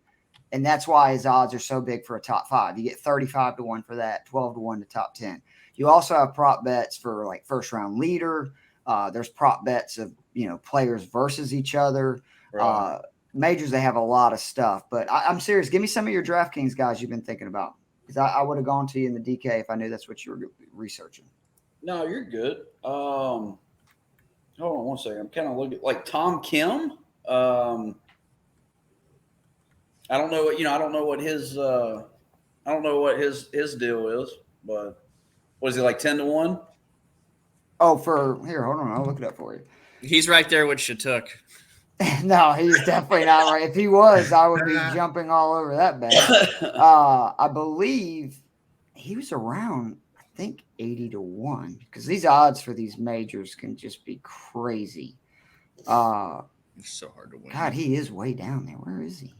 and that's why his odds are so big for a top 5. You get 35-1 for that, 12-1 to top 10. You also have prop bets for like first round leader. There's prop bets of players versus each other. Right. Majors, they have a lot of stuff. But I'm serious. Give me some of your DraftKings guys you've been thinking about, because I would have gone to you in the DK if I knew that's what you were researching. No, you're good. Hold on one second. I'm kind of looking like Tom Kim. I don't know what I don't know what his his deal is, but what is he, like 10-1? Oh, hold on, I'll look it up for you. He's right there with Shatuk. No, he's definitely not right. If he was, I would be jumping all over that bet. I believe he was around, I think, 80-1, because these odds for these majors can just be crazy. It's so hard to win. God, he is way down there. Where is he?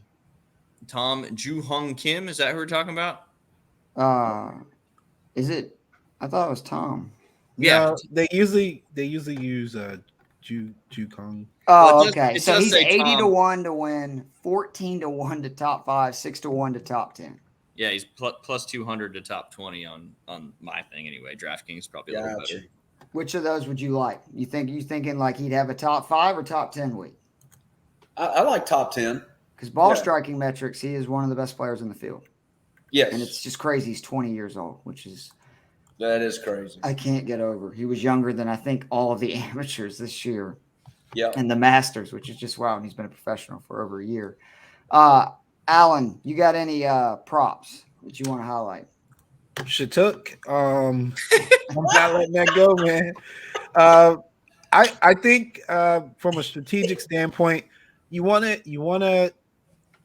Tom Joo-Hung Kim, is that who we're talking about? Is it? I thought it was Tom. Yeah, no, they usually use Ju Kong. Oh, okay. So he's 80-1 to win, 14-1 to top 5, 6-1 to top 10. Yeah, he's plus 200 to top 20 on my thing anyway. DraftKings probably a little better. Which of those would you like? You thinking like he'd have a top 5 or top 10 week? I like top 10. Because ball striking metrics, he is one of the best players in the field. Yes. And it's just crazy. He's 20 years old, that is crazy. I can't get over. He was younger than I think all of the amateurs this year. Yeah. And the Masters, which is just wow. And he's been a professional for over a year. Alan, you got any props that you want to highlight? Shatuk. I'm not letting that go, man. I think from a strategic standpoint, you wanna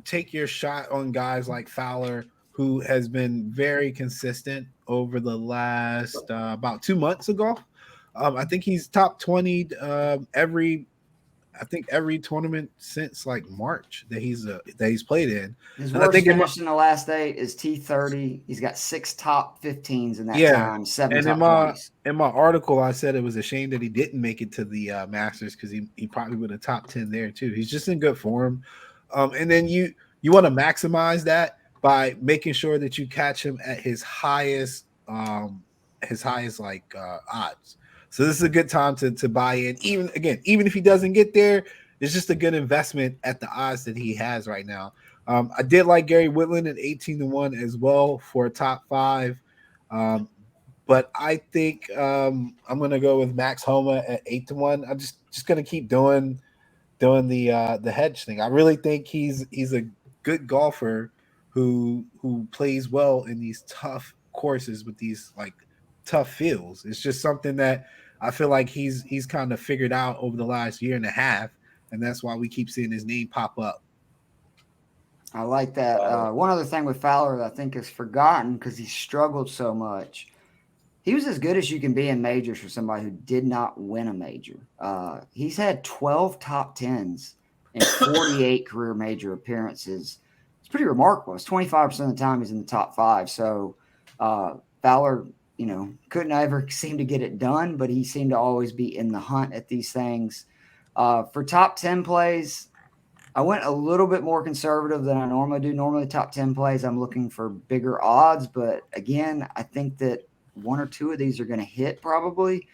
take your shot on guys like Fowler, who has been very consistent over the last about 2 months ago. I think he's top 20 every tournament since like March that he's played in. His worst finish in the last 8 is T30. He's got 6 top 15s in that time, 7 top 20s. In my article, I said it was a shame that he didn't make it to the Masters, because he probably would have top 10 there too. He's just in good form. And then you want to maximize that by making sure that you catch him at his highest odds. So this is a good time to buy in. Even if he doesn't get there, it's just a good investment at the odds that he has right now. I did like Gary Woodland at 18-1 as well for a top 5. but I think I'm gonna go with Max Homa at 8-1. I'm just gonna keep doing the hedge thing. I really think he's a good golfer who plays well in these tough courses with these like tough fields. It's just something that I feel like he's kind of figured out over the last year and a half, and that's why we keep seeing his name pop up. I like that. One other thing with Fowler that I think is forgotten because he struggled so much. He was as good as you can be in majors for somebody who did not win a major. He's had 12 top 10s and 48 career major appearances. It's pretty remarkable. It's 25% of the time he's in the top 5. So Fowler, couldn't ever seem to get it done, but he seemed to always be in the hunt at these things. For top 10 plays, I went a little bit more conservative than I normally do. Normally, top 10 plays, I'm looking for bigger odds. But again, I think that one or two of these are going to hit probably.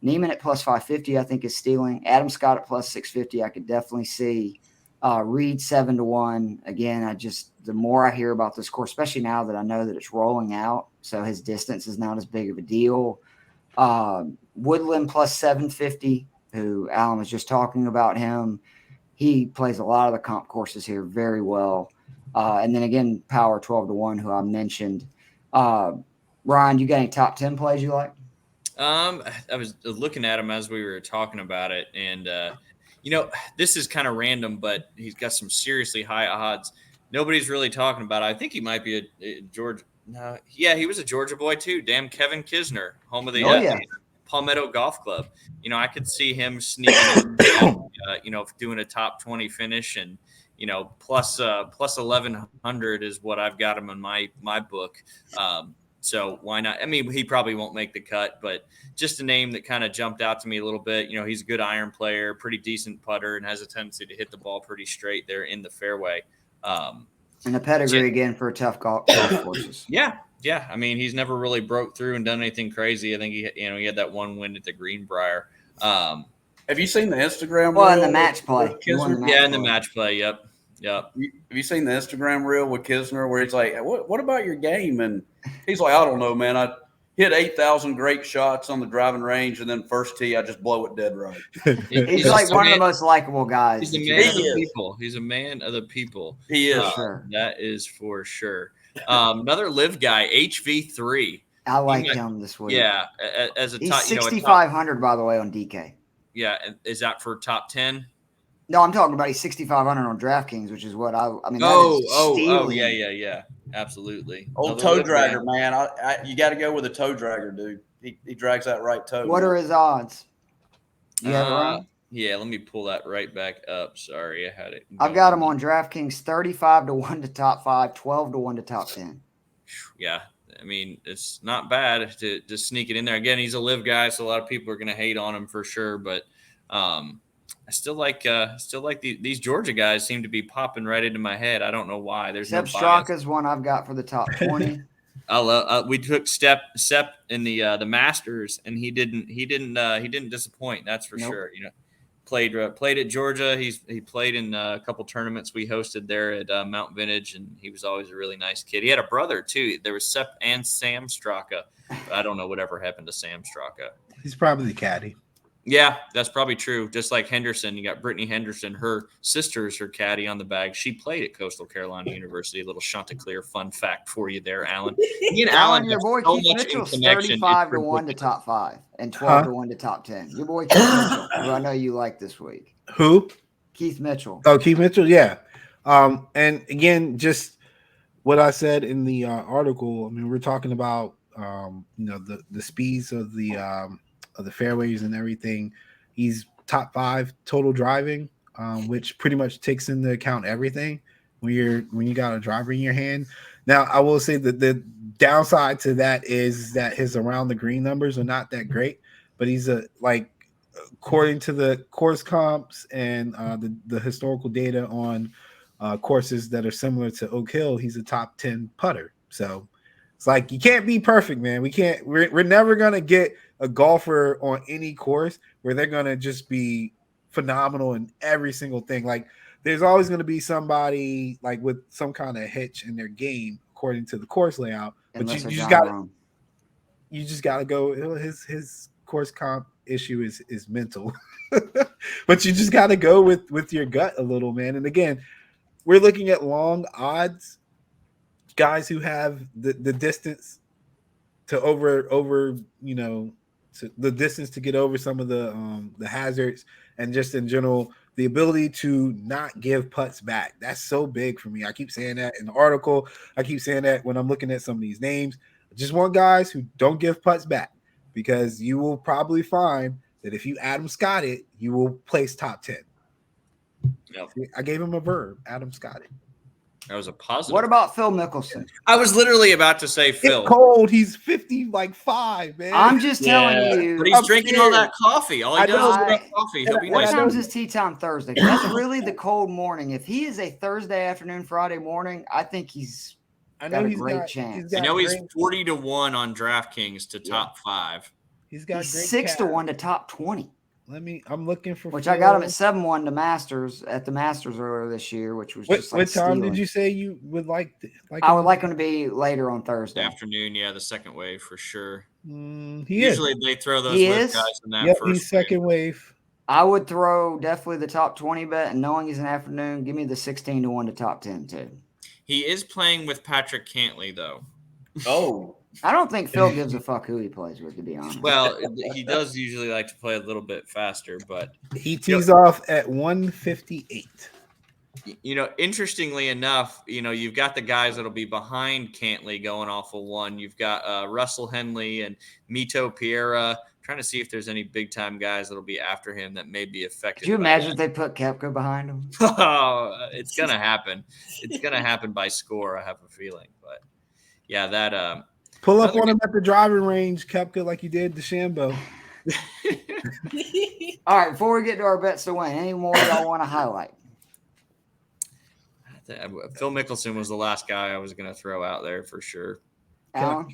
Neiman at plus 550, I think, is stealing. Adam Scott at plus 650, I could definitely see. Reed 7-1. Again, the more I hear about this course, especially now that I know that it's rolling out, so his distance is not as big of a deal. Woodland plus 750, who Alan was just talking about him. He plays a lot of the comp courses here very well. And then again, Power 12-1, who I mentioned. Ryan, you got any top 10 plays you like? I was looking at him as we were talking about it, and this is kind of random, but he's got some seriously high odds. Nobody's really talking about it. I think he might be a Georgia. No, yeah, he was a Georgia boy too. Damn, Kevin Kisner, home of the Palmetto Golf Club. I could see him sneaking in, doing a top 20 finish, and plus 1100 is what I've got him in my book. So why not? I mean, he probably won't make the cut, but just a name that kind of jumped out to me a little bit. He's a good iron player, pretty decent putter, and has a tendency to hit the ball pretty straight there in the fairway. And a pedigree again for tough golf courses. Yeah. I mean, he's never really broke through and done anything crazy. I think he had that one win at the Greenbrier. Have you seen the Instagram? Well, in the match play. In the match play. Yep. Have you seen the Instagram reel with Kisner where he's like, what about your game? And he's like, I don't know, man. I hit 8,000 great shots on the driving range, and then first tee, I just blow it dead right. He's like one of the most likable guys. He's a man of the people. He's a man of the people. He is. Sure. That is for sure. Another live guy, HV3. I like him this week. Yeah, as a he's top, 6,500 by the way on DK. Yeah, is that for top 10? No, I'm talking about he's 6,500 on DraftKings, which is what I mean. Yeah, absolutely. Old toe dragger, man. You got to go with a toe dragger, dude. He drags that right toe. What are his odds? You have it right? Yeah, let me pull that right back up. Sorry, I had it. I've got him on DraftKings 35-1 to top 5, 12-1 to top 10. Yeah, I mean, it's not bad to sneak it in there. Again, he's a live guy, so a lot of people are going to hate on him for sure. But I still like these Georgia guys seem to be popping right into my head. I don't know why. There's Sepp Straka's one I've got for the top 20. We took Sepp in the Masters, and he didn't disappoint. That's for sure. Played at Georgia. He played in a couple tournaments we hosted there at Mount Vintage, and he was always a really nice kid. He had a brother too. There was Sepp and Sam Straka. I don't know whatever happened to Sam Straka. He's probably the caddy. Yeah, that's probably true. Just like Henderson, you got Brittany Henderson. Her sister is her caddy on the bag. She played at Coastal Carolina University. A little Chanticleer fun fact for you there, Alan. Me and Alan, your boy Keith Mitchell's 35-1 to top 5 and 12-1 to top 10. Your boy Keith Mitchell, who I know you like this week. Who? Keith Mitchell. Oh, Keith Mitchell, yeah. And again, just what I said in the article. I mean, we're talking about the speeds of the fairways and everything. He's top 5 total driving, which pretty much takes into account everything when you got a driver in your hand. Now, I will say that the downside to that is that his around the green numbers are not that great, but he's according to the course comps and the historical data on courses that are similar to Oak Hill, he's a top 10 putter. So it's like you can't be perfect, man. We're never gonna get a golfer on any course where they're gonna just be phenomenal in every single thing. Like there's always gonna be somebody like with some kind of hitch in their game according to the course layout. But you just got you just got to go. His course comp issue is mental, but you just got to go with your gut a little, man. And again, we're looking at long odds, guys who have the distance to over to the distance to get over some of the hazards, and just in general the ability to not give putts back. That's so big for me. I keep saying that in the article. I keep saying that when I'm looking at some of these names. I just want guys who don't give putts back, because you will probably find that if you Adam Scott it, you will place top 10. Yep. I gave him a verb, Adam Scott it. That was a positive. What about Phil Mickelson? I was literally about to say Phil. It's cold. He's 50, man. I'm just telling you. But he's drinking all that coffee. All he does is drink coffee. He'll be What nice. time's his tee time Thursday? That's really the cold morning. If he is a Thursday afternoon, Friday morning, I think he's got a great chance. I know he's 40-1 on DraftKings to top 5. He's got 6-1 to top 20. I'm looking for which Phil. I got him at 7-1 to Masters at the Masters earlier this year, which was just like what time stealing. Did you say you would like? I would like him to be later on Thursday afternoon. Yeah, the second wave for sure. Usually they throw those guys in that first. He's second wave. I would throw definitely the top 20 bet, and knowing he's an afternoon, give me the 16-1 to top 10 too. He is playing with Patrick Cantley though. Oh. I don't think Phil gives a fuck who he plays with, to be honest. Well, he does usually like to play a little bit faster, but he tees off at 158. Interestingly enough, you've got the guys that'll be behind Cantley going off of 1. You've got Russell Henley and Mito Pereira. Trying to see if there's any big time guys that'll be after him that may be affected. Could you imagine if they put Koepka behind him? Oh, it's gonna happen. It's gonna happen by score. I have a feeling, but yeah, that. Pull up on him at the driving range, Koepka, like you did DeChambeau. All right, before we get to our bets to win, any more y'all want to highlight? Phil Mickelson was the last guy I was going to throw out there for sure. Alan?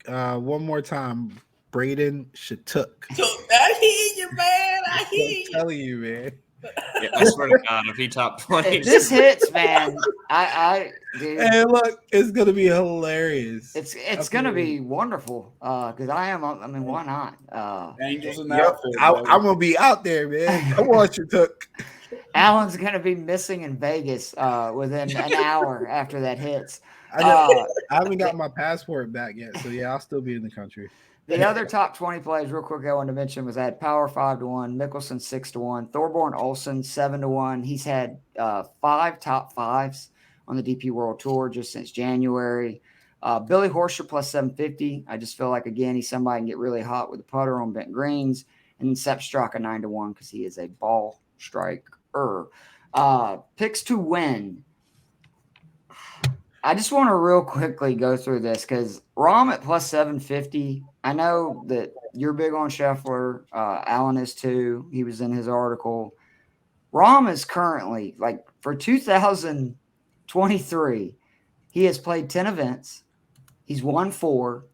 One more time, Braden Shattuck. I hear you, man. I hear you. I'm telling you, man. Yeah, I swear to God, if he top 20, if this hits, man, dude. Hey, look, it's gonna be hilarious. It's gonna be wonderful. Because I mean, why not? Angels in the outfield. I'm gonna be out there, man. Come on, Shattuck. Alan's gonna be missing in Vegas within an hour after that hits. I haven't got my passport back yet, so yeah, I'll still be in the country. The other top 20 plays, real quick, I wanted to mention was I had Power 5-1, Mickelson 6-1, Thorborn Olsen 7-1. He's had 5 top 5s on the DP World Tour just since January. Billy Horschel plus 750. I just feel like, again, he's somebody can get really hot with the putter on bent greens. And then Sepp Straka 9-1 because he is a ball striker. Picks to win. I just want to real quickly go through this because Rahm at plus 750. I know that you're big on Scheffler. Alan is too. He was in his article. Rahm is currently, like, for 2023, he has played 10 events. He's won 4.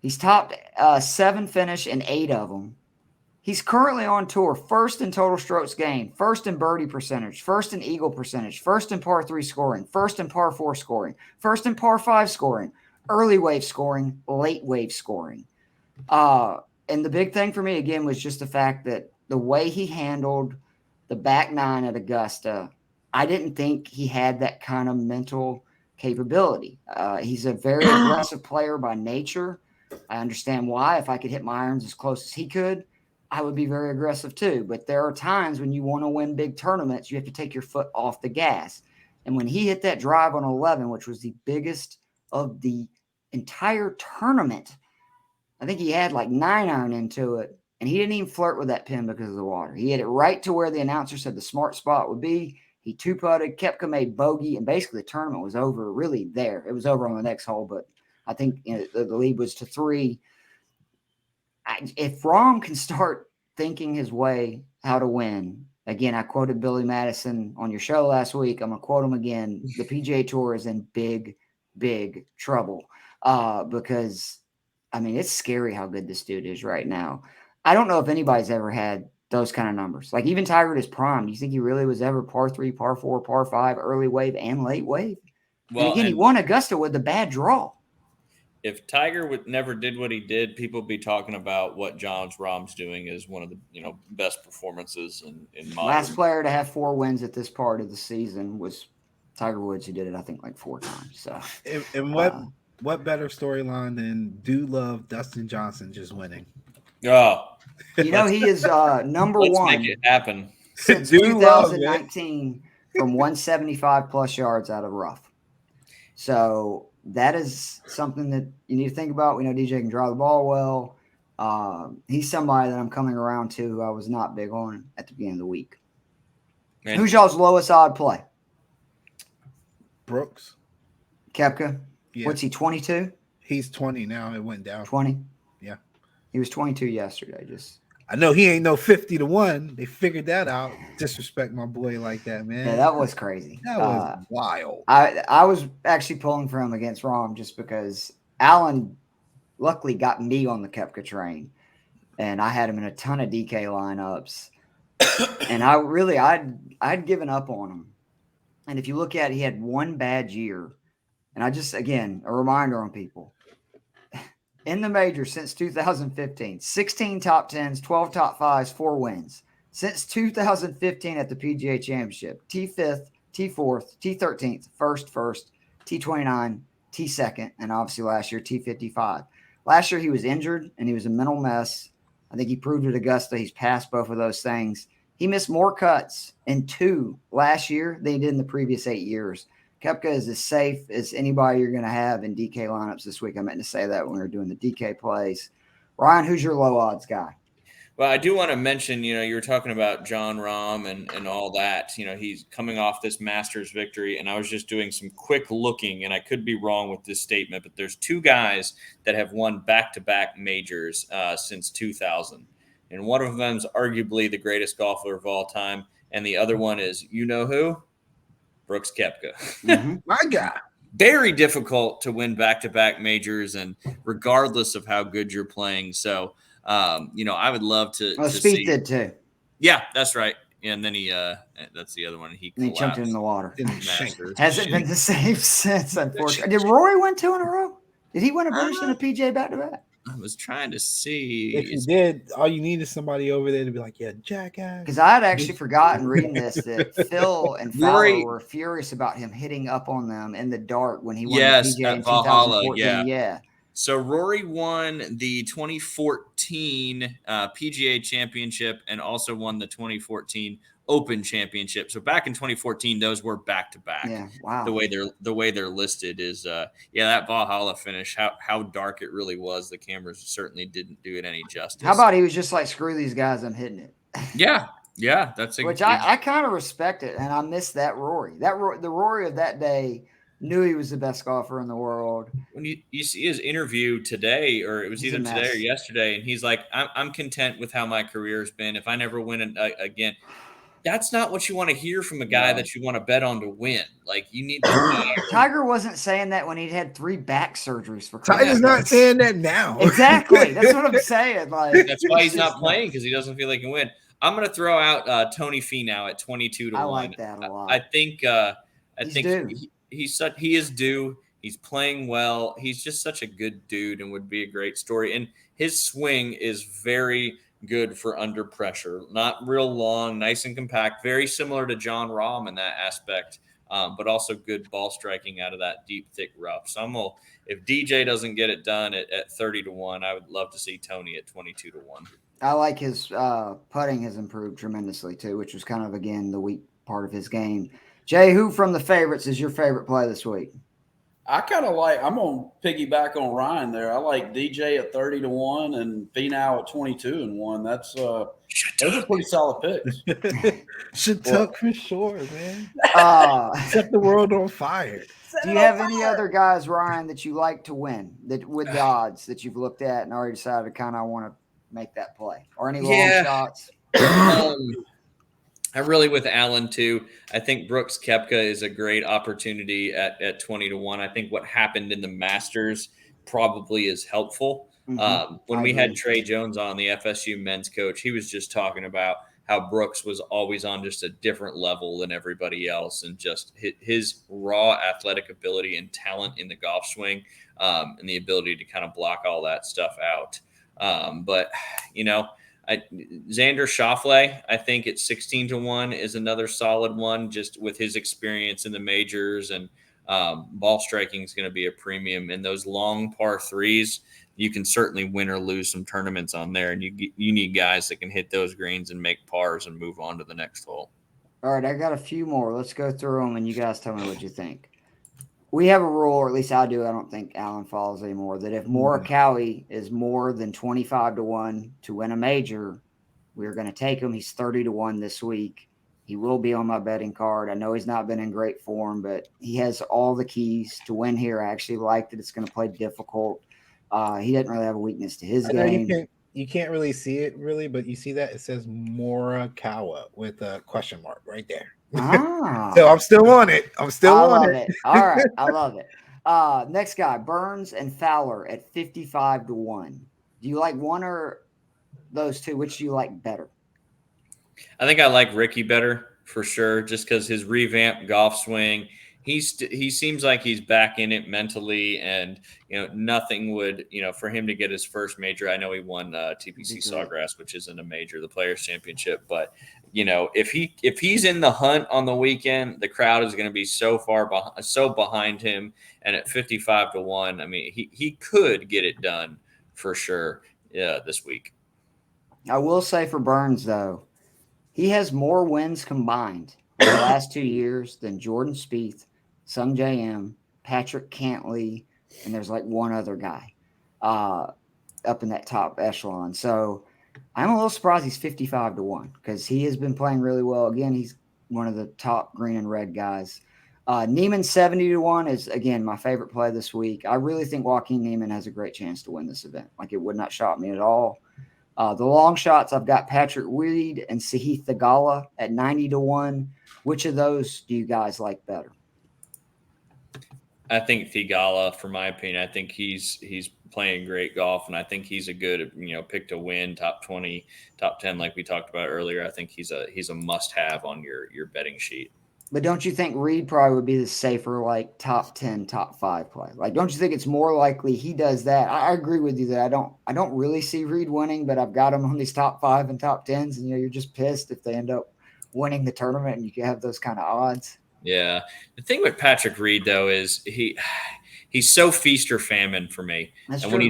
He's topped 7 finish in 8 of them. He's currently on tour, first in total strokes gained, first in birdie percentage, first in eagle percentage, first in par 3 scoring, first in par 4 scoring, first in par 5 scoring, early wave scoring, late wave scoring. And the big thing for me, again, was just the fact that the way he handled the back 9 at Augusta, I didn't think he had that kind of mental capability. He's a very aggressive player by nature. I understand why. If I could hit my irons as close as he could, I would be very aggressive too. But there are times when you want to win big tournaments, you have to take your foot off the gas. And when he hit that drive on 11, which was the biggest of the entire tournament, I think he had like 9-iron into it, and he didn't even flirt with that pin because of the water. He hit it right to where the announcer said the smart spot would be. He 2-putted, Koepka made bogey, and basically the tournament was over really there. It was over on the next hole, but I think the lead was to 3. If Rahm can start thinking his way how to win, again, I quoted Billy Madison on your show last week. I'm going to quote him again. The PGA Tour is in big, big trouble because, I mean, it's scary how good this dude is right now. I don't know if anybody's ever had those kind of numbers. Like even Tiger at his prime, do you think he really was ever par 3, par 4, par 5, early wave, and late wave? Well, and again, he won Augusta with a bad draw. if Tiger never did what he did, people would be talking about what Jon Rahm's doing is one of the best performances in modern. Last player to have 4 wins at this part of the season was Tiger Woods, who did it, I think, like 4 times. So, and what better storyline than do love Dustin Johnson just winning? Oh, he is number let's one. make it happen. Since 2019 from 175 plus yards out of rough. So that is something that you need to think about. We know DJ can drive the ball well. He's somebody that I'm coming around to who I was not big on at the beginning of the week. Man. Who's y'all's lowest odd play? Brooks. Koepka? Yeah. What's he, 22? He's 20 now. It went down. 20? Yeah. He was 22 yesterday. I know he ain't no 50-1. They figured that out. Disrespect my boy like that, man. Yeah, that was crazy. That was wild. I was actually pulling for him against Rahm just because Allen luckily got me on the Koepka train, and I had him in a ton of DK lineups, and I'd given up on him. And if you look at it, he had one bad year, and again, a reminder on people. In the major since 2015, 16 top 10s, 12 top 5s, 4 wins. Since 2015 at the PGA Championship, T5th, T4th, T13th, first, T29, T2nd, and obviously last year, T55. Last year, he was injured, and he was a mental mess. I think he proved at Augusta he's passed both of those things. He missed more cuts in 2 last year than he did in the previous 8 years. Koepka is as safe as anybody you're going to have in DK lineups this week. I meant to say that when we were doing the DK plays. Ryan, who's your low odds guy? Well, I do want to mention, you were talking about Jon Rahm and all that. He's coming off this Masters victory, and I was just doing some quick looking, and I could be wrong with this statement, but there's 2 guys that have won back-to-back majors since 2000. And one of them is arguably the greatest golfer of all time, and the other one is, you know who? Brooks Koepka. Mm-hmm. My guy. Very difficult to win back-to-back majors, and regardless of how good you're playing. So, I would love to. Spieth did too. Yeah, that's right. And then that's the other one. He jumped in the water. Masters. Hasn't been the same since, unfortunately. Did Rory win 2 in a row? Did he win a British and a PGA back-to-back? I was trying to see. If he did, all you need is somebody over there to be like, yeah, jackass. Because I had actually forgotten reading this that Phil and Fowler were furious about him hitting up on them in the dark when he won the PGA in 2014. Yeah. So Rory won the 2014 PGA Championship and also won the 2014 Open Championship. So back in 2014, those were back to back. Yeah, wow. The way they're listed is that Valhalla finish. How dark it really was. The cameras certainly didn't do it any justice. How about he was just like, screw these guys, I'm hitting it. Yeah, that's I kind of respect it, and I miss that Rory. The Rory of that day knew he was the best golfer in the world. When you see his interview today, or it was either today or yesterday, and he's like, I'm content with how my career's been. If I never win again. That's not what you want to hear from a guy that you want to bet on to win. Like, you need to. Tiger wasn't saying that when he'd had 3 back surgeries. Tiger's not saying that now. Exactly. That's what I'm saying. Like, that's why he's not playing, because he doesn't feel like he can win. I'm going to throw out Tony Finau at 22-1. I like that a lot. I think he is due. He's playing well. He's just such a good dude and would be a great story. And his swing is very good for under pressure, not real long, nice and compact, very similar to Jon Rahm in that aspect, but also good ball striking out of that deep, thick rough. So if DJ doesn't get it done at 30-1, I would love to see Tony at 22-1. I like his putting has improved tremendously too, which was kind of, again, the weak part of his game. Jay, who from the favorites is your favorite play this week? I'm going to piggyback on Ryan there. I like DJ at 30-1 and Finau at 22-1. Those are pretty solid picks. Shattuck for sure, man. Set the world on fire. Do you have any other guys, Ryan, that you like to win with the odds that you've looked at and already decided to kind of want to make that play, or any long shots? I'm really with Allen too. I think Brooks Koepka is a great opportunity at 20-1. I think what happened in the Masters probably is helpful. When we had Trey Jones on, the FSU men's coach, he was just talking about how Brooks was always on just a different level than everybody else, and just his raw athletic ability and talent in the golf swing, and the ability to kind of block all that stuff out. But Xander Schauffele, I think at 16-1 is another solid one, just with his experience in the majors, and ball striking is going to be a premium. And those long par threes, you can certainly win or lose some tournaments on there. And you need guys that can hit those greens and make pars and move on to the next hole. All right, I got a few more. Let's go through them, and you guys tell me what you think. We have a rule, or at least I do. I don't think Alan follows anymore, that if Morikawa is more than 25-1 to win a major, we're going to take him. He's 30-1 this week. He will be on my betting card. I know he's not been in great form, but he has all the keys to win here. I actually like that it's going to play difficult. He doesn't really have a weakness to his game. You can't really see it, really, but you see that it says Morikawa with a question mark right there. So I'm still on it. I'm still on it. All right. I love it. Next guy, Burns and Fowler at 55-1. Do you like one or those two? Which do you like better? I think I like Ricky better for sure, just because his revamped golf swing. He seems like he's back in it mentally, and nothing would for him to get his first major. I know he won TPC Sawgrass, which isn't a major, the Players Championship, but if he's in the hunt on the weekend, the crowd is going to be so behind him, and at 55-1, I mean he could get it done for sure this week. I will say for Burns though, he has more wins combined in the last 2 years than Jordan Spieth, Sung J M, Patrick Cantley, and there's like one other guy up in that top echelon. So I'm a little surprised he's 55-1 because he has been playing really well. Again, he's one of the top green and red guys. Neiman 70-1 is, again, my favorite play this week. I really think Joaquin Neiman has a great chance to win this event. Like, it would not shock me at all. The long shots, I've got Patrick Reed and Sahith Theegala at 90-1. Which of those do you guys like better? I think Theegala, for my opinion, I think he's playing great golf, and I think he's a good pick to win, top 20, top 10, like we talked about earlier. I think he's a must-have on your betting sheet. But don't you think Reed probably would be the safer, like, top 10, top 5 play? Like, don't you think it's more likely he does that? I agree with you that I don't really see Reed winning, but I've got him on these top 5 and top 10s, and you're just pissed if they end up winning the tournament and you can have those kind of odds. Yeah. The thing with Patrick Reed, though, is he's so feast or famine for me. That's and true. When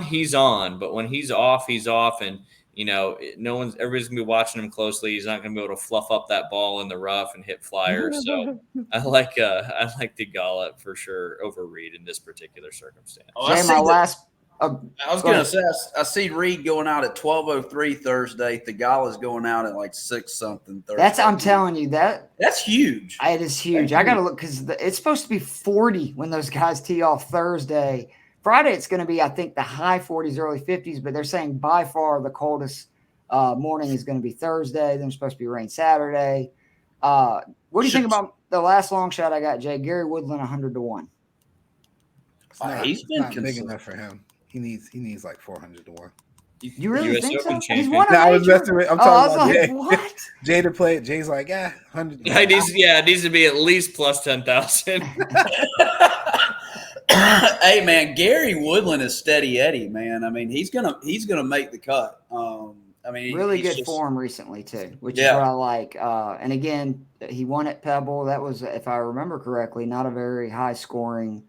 he's on, but when he's off, and everybody's gonna be watching him closely. He's not gonna be able to fluff up that ball in the rough and hit flyers. So I like Theegala for sure over Reed in this particular circumstance. I was going to say, I see Reed going out at 12:03 Thursday. Theegala's going out at like 6-something Thursday. I'm telling you, that's huge. It is huge. I got to look because it's supposed to be 40 when those guys tee off Thursday. Friday, it's going to be, I think, the high 40s, early 50s, but they're saying by far the coldest morning is going to be Thursday. Then it's supposed to be rain Saturday. What do you think about the last long shot I got, Jay? Gary Woodland 100-1. He's been big enough for him. He needs like 400-1 You really US think Open so? champion. He's won a I was major? messing with. I'm talking about like, Jay. what? Jay to play it. Jay's like, 100. It needs to be at least plus 10,000. Hey man, Gary Woodland is steady Eddie, man. I mean, he's gonna make the cut. Really good form recently too, which is what I like. And again, he won at Pebble. That was, if I remember correctly, not a very high scoring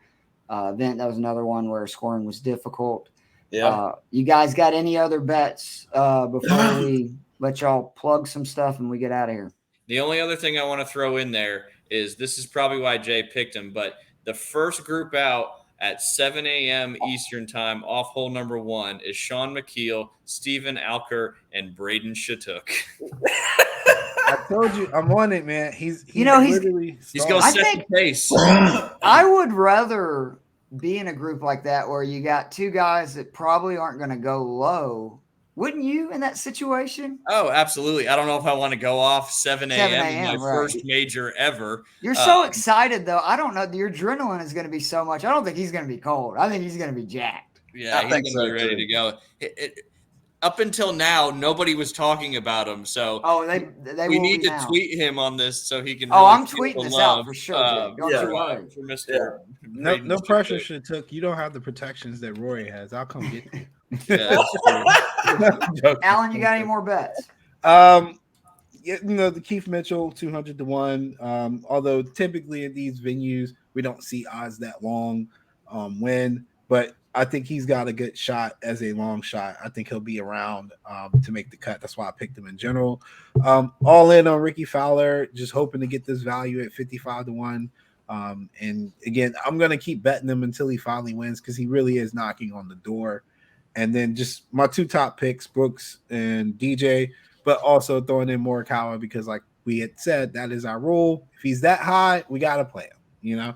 event. That was another one where scoring was difficult. Yeah. You guys got any other bets before we let y'all plug some stuff and we get out of here? The only other thing I want to throw in there is this is probably why Jay picked him, but the first group out at 7 a.m. Eastern time off hole number 1 is Sean McKeel, Stephen Alker, and Braden Shattuck. I told you, I'm on it, man. He's going literally to set the pace. I would rather be in a group like that where you got two guys that probably aren't going to go low. Wouldn't you in that situation? Oh, absolutely. I don't know if I want to go off 7 a.m. in my first right. major ever. You're so excited, though. I don't know. Your adrenaline is going to be so much. I don't think he's going to be cold. I think he's going to be jacked. Yeah, he's going to be ready to go. up until now, nobody was talking about him. So we need to now. tweet him on this so he can. Oh, really I'm tweeting this out for sure. Don't you worry. For Mr. No pressure should have took. You don't have the protections that Rory has. I'll come get you. Alan, you got any more bets? The Keith Mitchell 200 to 1. Although typically in these venues we don't see odds that long win, but I think he's got a good shot as a long shot. I think he'll be around to make the cut. That's why I picked him in general. All in on Ricky Fowler, just hoping to get this value at 55 to 1. And again, I'm going to keep betting him until he finally wins because he really is knocking on the door. And then just my 2 top picks, Brooks and DJ, but also throwing in Morikawa because like we had said, that is our rule. If he's that high, we got to play him, Yeah.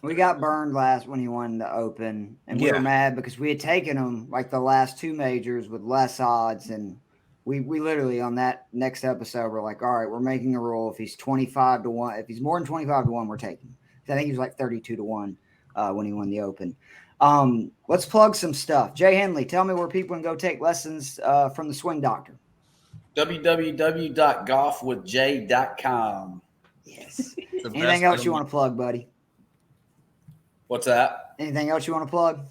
We got burned last when he won the Open, and we were mad because we had taken him like the last 2 majors with less odds, and we literally on that next episode we're like, all right, we're making a rule. If he's 25 to 1, if he's more than 25 to 1, we're taking him. I think he was like 32 to 1 when he won the Open. Let's plug some stuff. Jay Hendley, tell me where people can go take lessons from the Swing Doctor. www.golfwithjay.com. Yes. Anything else you want to plug, buddy? What's that? Anything else you want to plug?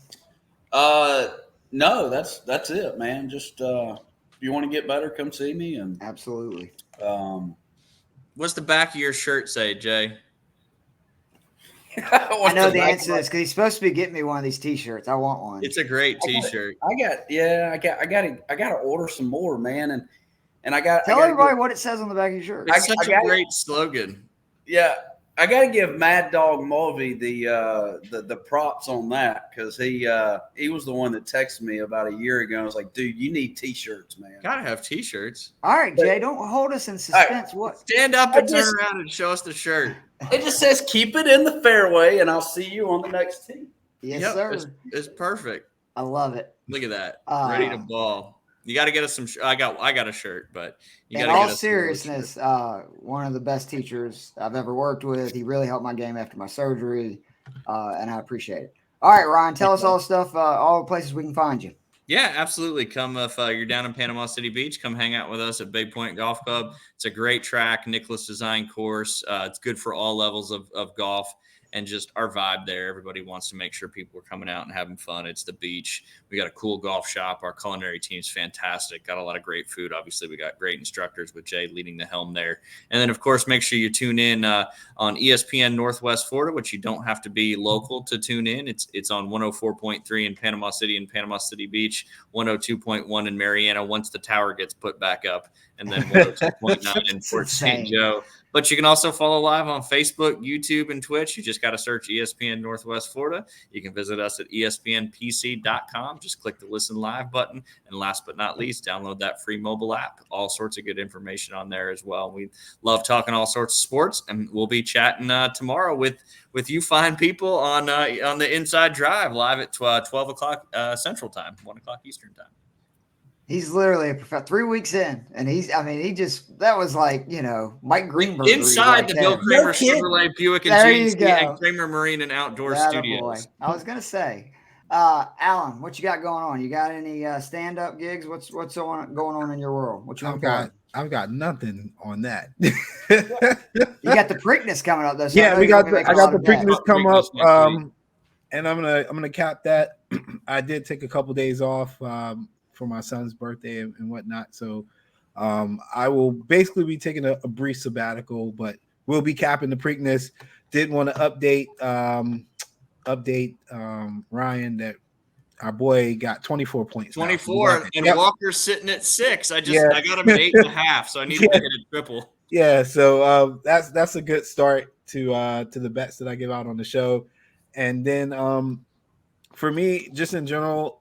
No, that's it, man. Just if you want to get better, come see me. And absolutely. What's the back of your shirt say, Jay? I know the answer to this because he's supposed to be getting me one of these T-shirts. I want one. It's a great T-shirt. I got to order some more, man. And I got tell everybody what it says on the back of your shirt. It's such a great slogan. Yeah. I got to give Mad Dog Mulvey the props on that because he was the one that texted me about a year ago. I was like, dude, you need T-shirts, man. Gotta have T-shirts. All right, Jay, don't hold us in suspense. What? Stand up and turn around and show us the shirt. It just says keep it in the fairway, and I'll see you on the next tee. Yes, sir. It's perfect. I love it. Look at that. Ready to ball. You got to get us some. I got a shirt, but you got in to all get us seriousness, one of the best teachers I've ever worked with. He really helped my game after my surgery, and I appreciate it. All right, Ryan, tell us all the stuff, all the places we can find you. Yeah, absolutely. Come if you're down in Panama City Beach, come hang out with us at Big Point Golf Club. It's a great track, Nicholas design course. It's good for all levels of golf. And just our vibe there. Everybody wants to make sure people are coming out and having fun. It's the beach. We got a cool golf shop. Our culinary team's fantastic. Got a lot of great food. Obviously, we got great instructors with Jay leading the helm there. And then, of course, make sure you tune in on ESPN Northwest Florida, which you don't have to be local to tune in. It's on 104.3 in Panama City and Panama City Beach, 102.1 in Mariana once the tower gets put back up, and then 102.9 in Fort St. Joe. But you can also follow live on Facebook, YouTube, and Twitch. You just got to search ESPN Northwest Florida. You can visit us at espnpc.com. Just click the Listen Live button. And last but not least, download that free mobile app. All sorts of good information on there as well. We love talking all sorts of sports, and we'll be chatting tomorrow with you fine people on the Inside Drive live at 12 o'clock Central Time, 1 o'clock Eastern Time. He's literally 3 weeks in, and that was like, Mike Greenberg. Inside the Bill Kramer Chevrolet Buick and GMC and Kramer Marine and Outdoor Studios. Boy. I was going to say, Alan, what you got going on? You got any stand-up gigs? What's going on in your world? What you I've got nothing on that. You got the Preakness coming up though. So yeah, I got the Preakness come up. And I'm gonna cap that. I did take a couple days off for my son's birthday and whatnot. So I will basically be taking a brief sabbatical, but we'll be capping the Preakness. Did want to update Ryan that our boy got 24 points. 24, and Walker's sitting at 6. I got him at 8.5, so I need to get a triple. Yeah, so that's a good start to the bets that I give out on the show. And then for me, just in general,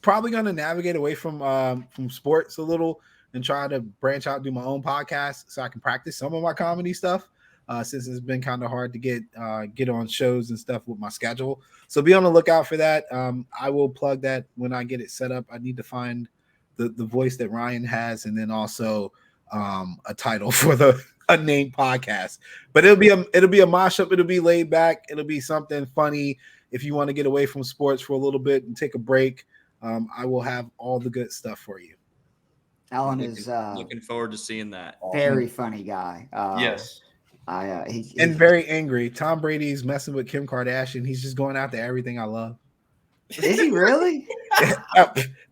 probably going to navigate away from sports a little and try to branch out, do my own podcast so I can practice some of my comedy stuff since it's been kind of hard to get on shows and stuff with my schedule. So be on the lookout for that. I will plug that when I get it set up. I need to find the voice that Ryan has and then also a title for a named podcast. But it'll be a mashup. It'll be laid back. It'll be something funny if you want to get away from sports for a little bit and take a break. I will have all the good stuff for you. Alan is looking forward to seeing that. very funny guy. Yes. And very angry. Tom Brady's messing with Kim Kardashian. He's just going after everything I love. Is he really?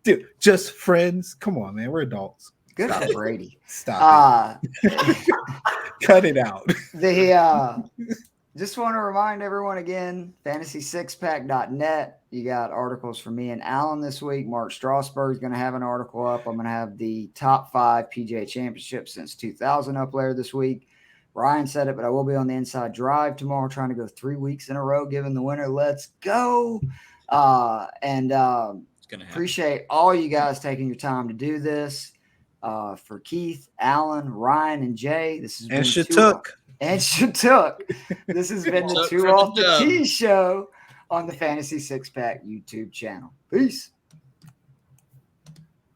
Dude, just friends. Come on, man. We're adults. Good for Brady. Stop it. Cut it out. Just want to remind everyone again, fantasy6pack.net. You got articles from me and Alan this week. Mark Strasburg is going to have an article up. I'm going to have the top 5 PGA Championships since 2000 up later this week. Ryan said it, but I will be on the Inside Drive tomorrow, trying to go 3 weeks in a row, giving the winner. Let's go. Appreciate all you guys taking your time to do this. For Keith, Alan, Ryan, and Jay, this has been Shatuk. This has been the Two Off the Tee show on the Fantasy Six Pack YouTube channel. Peace.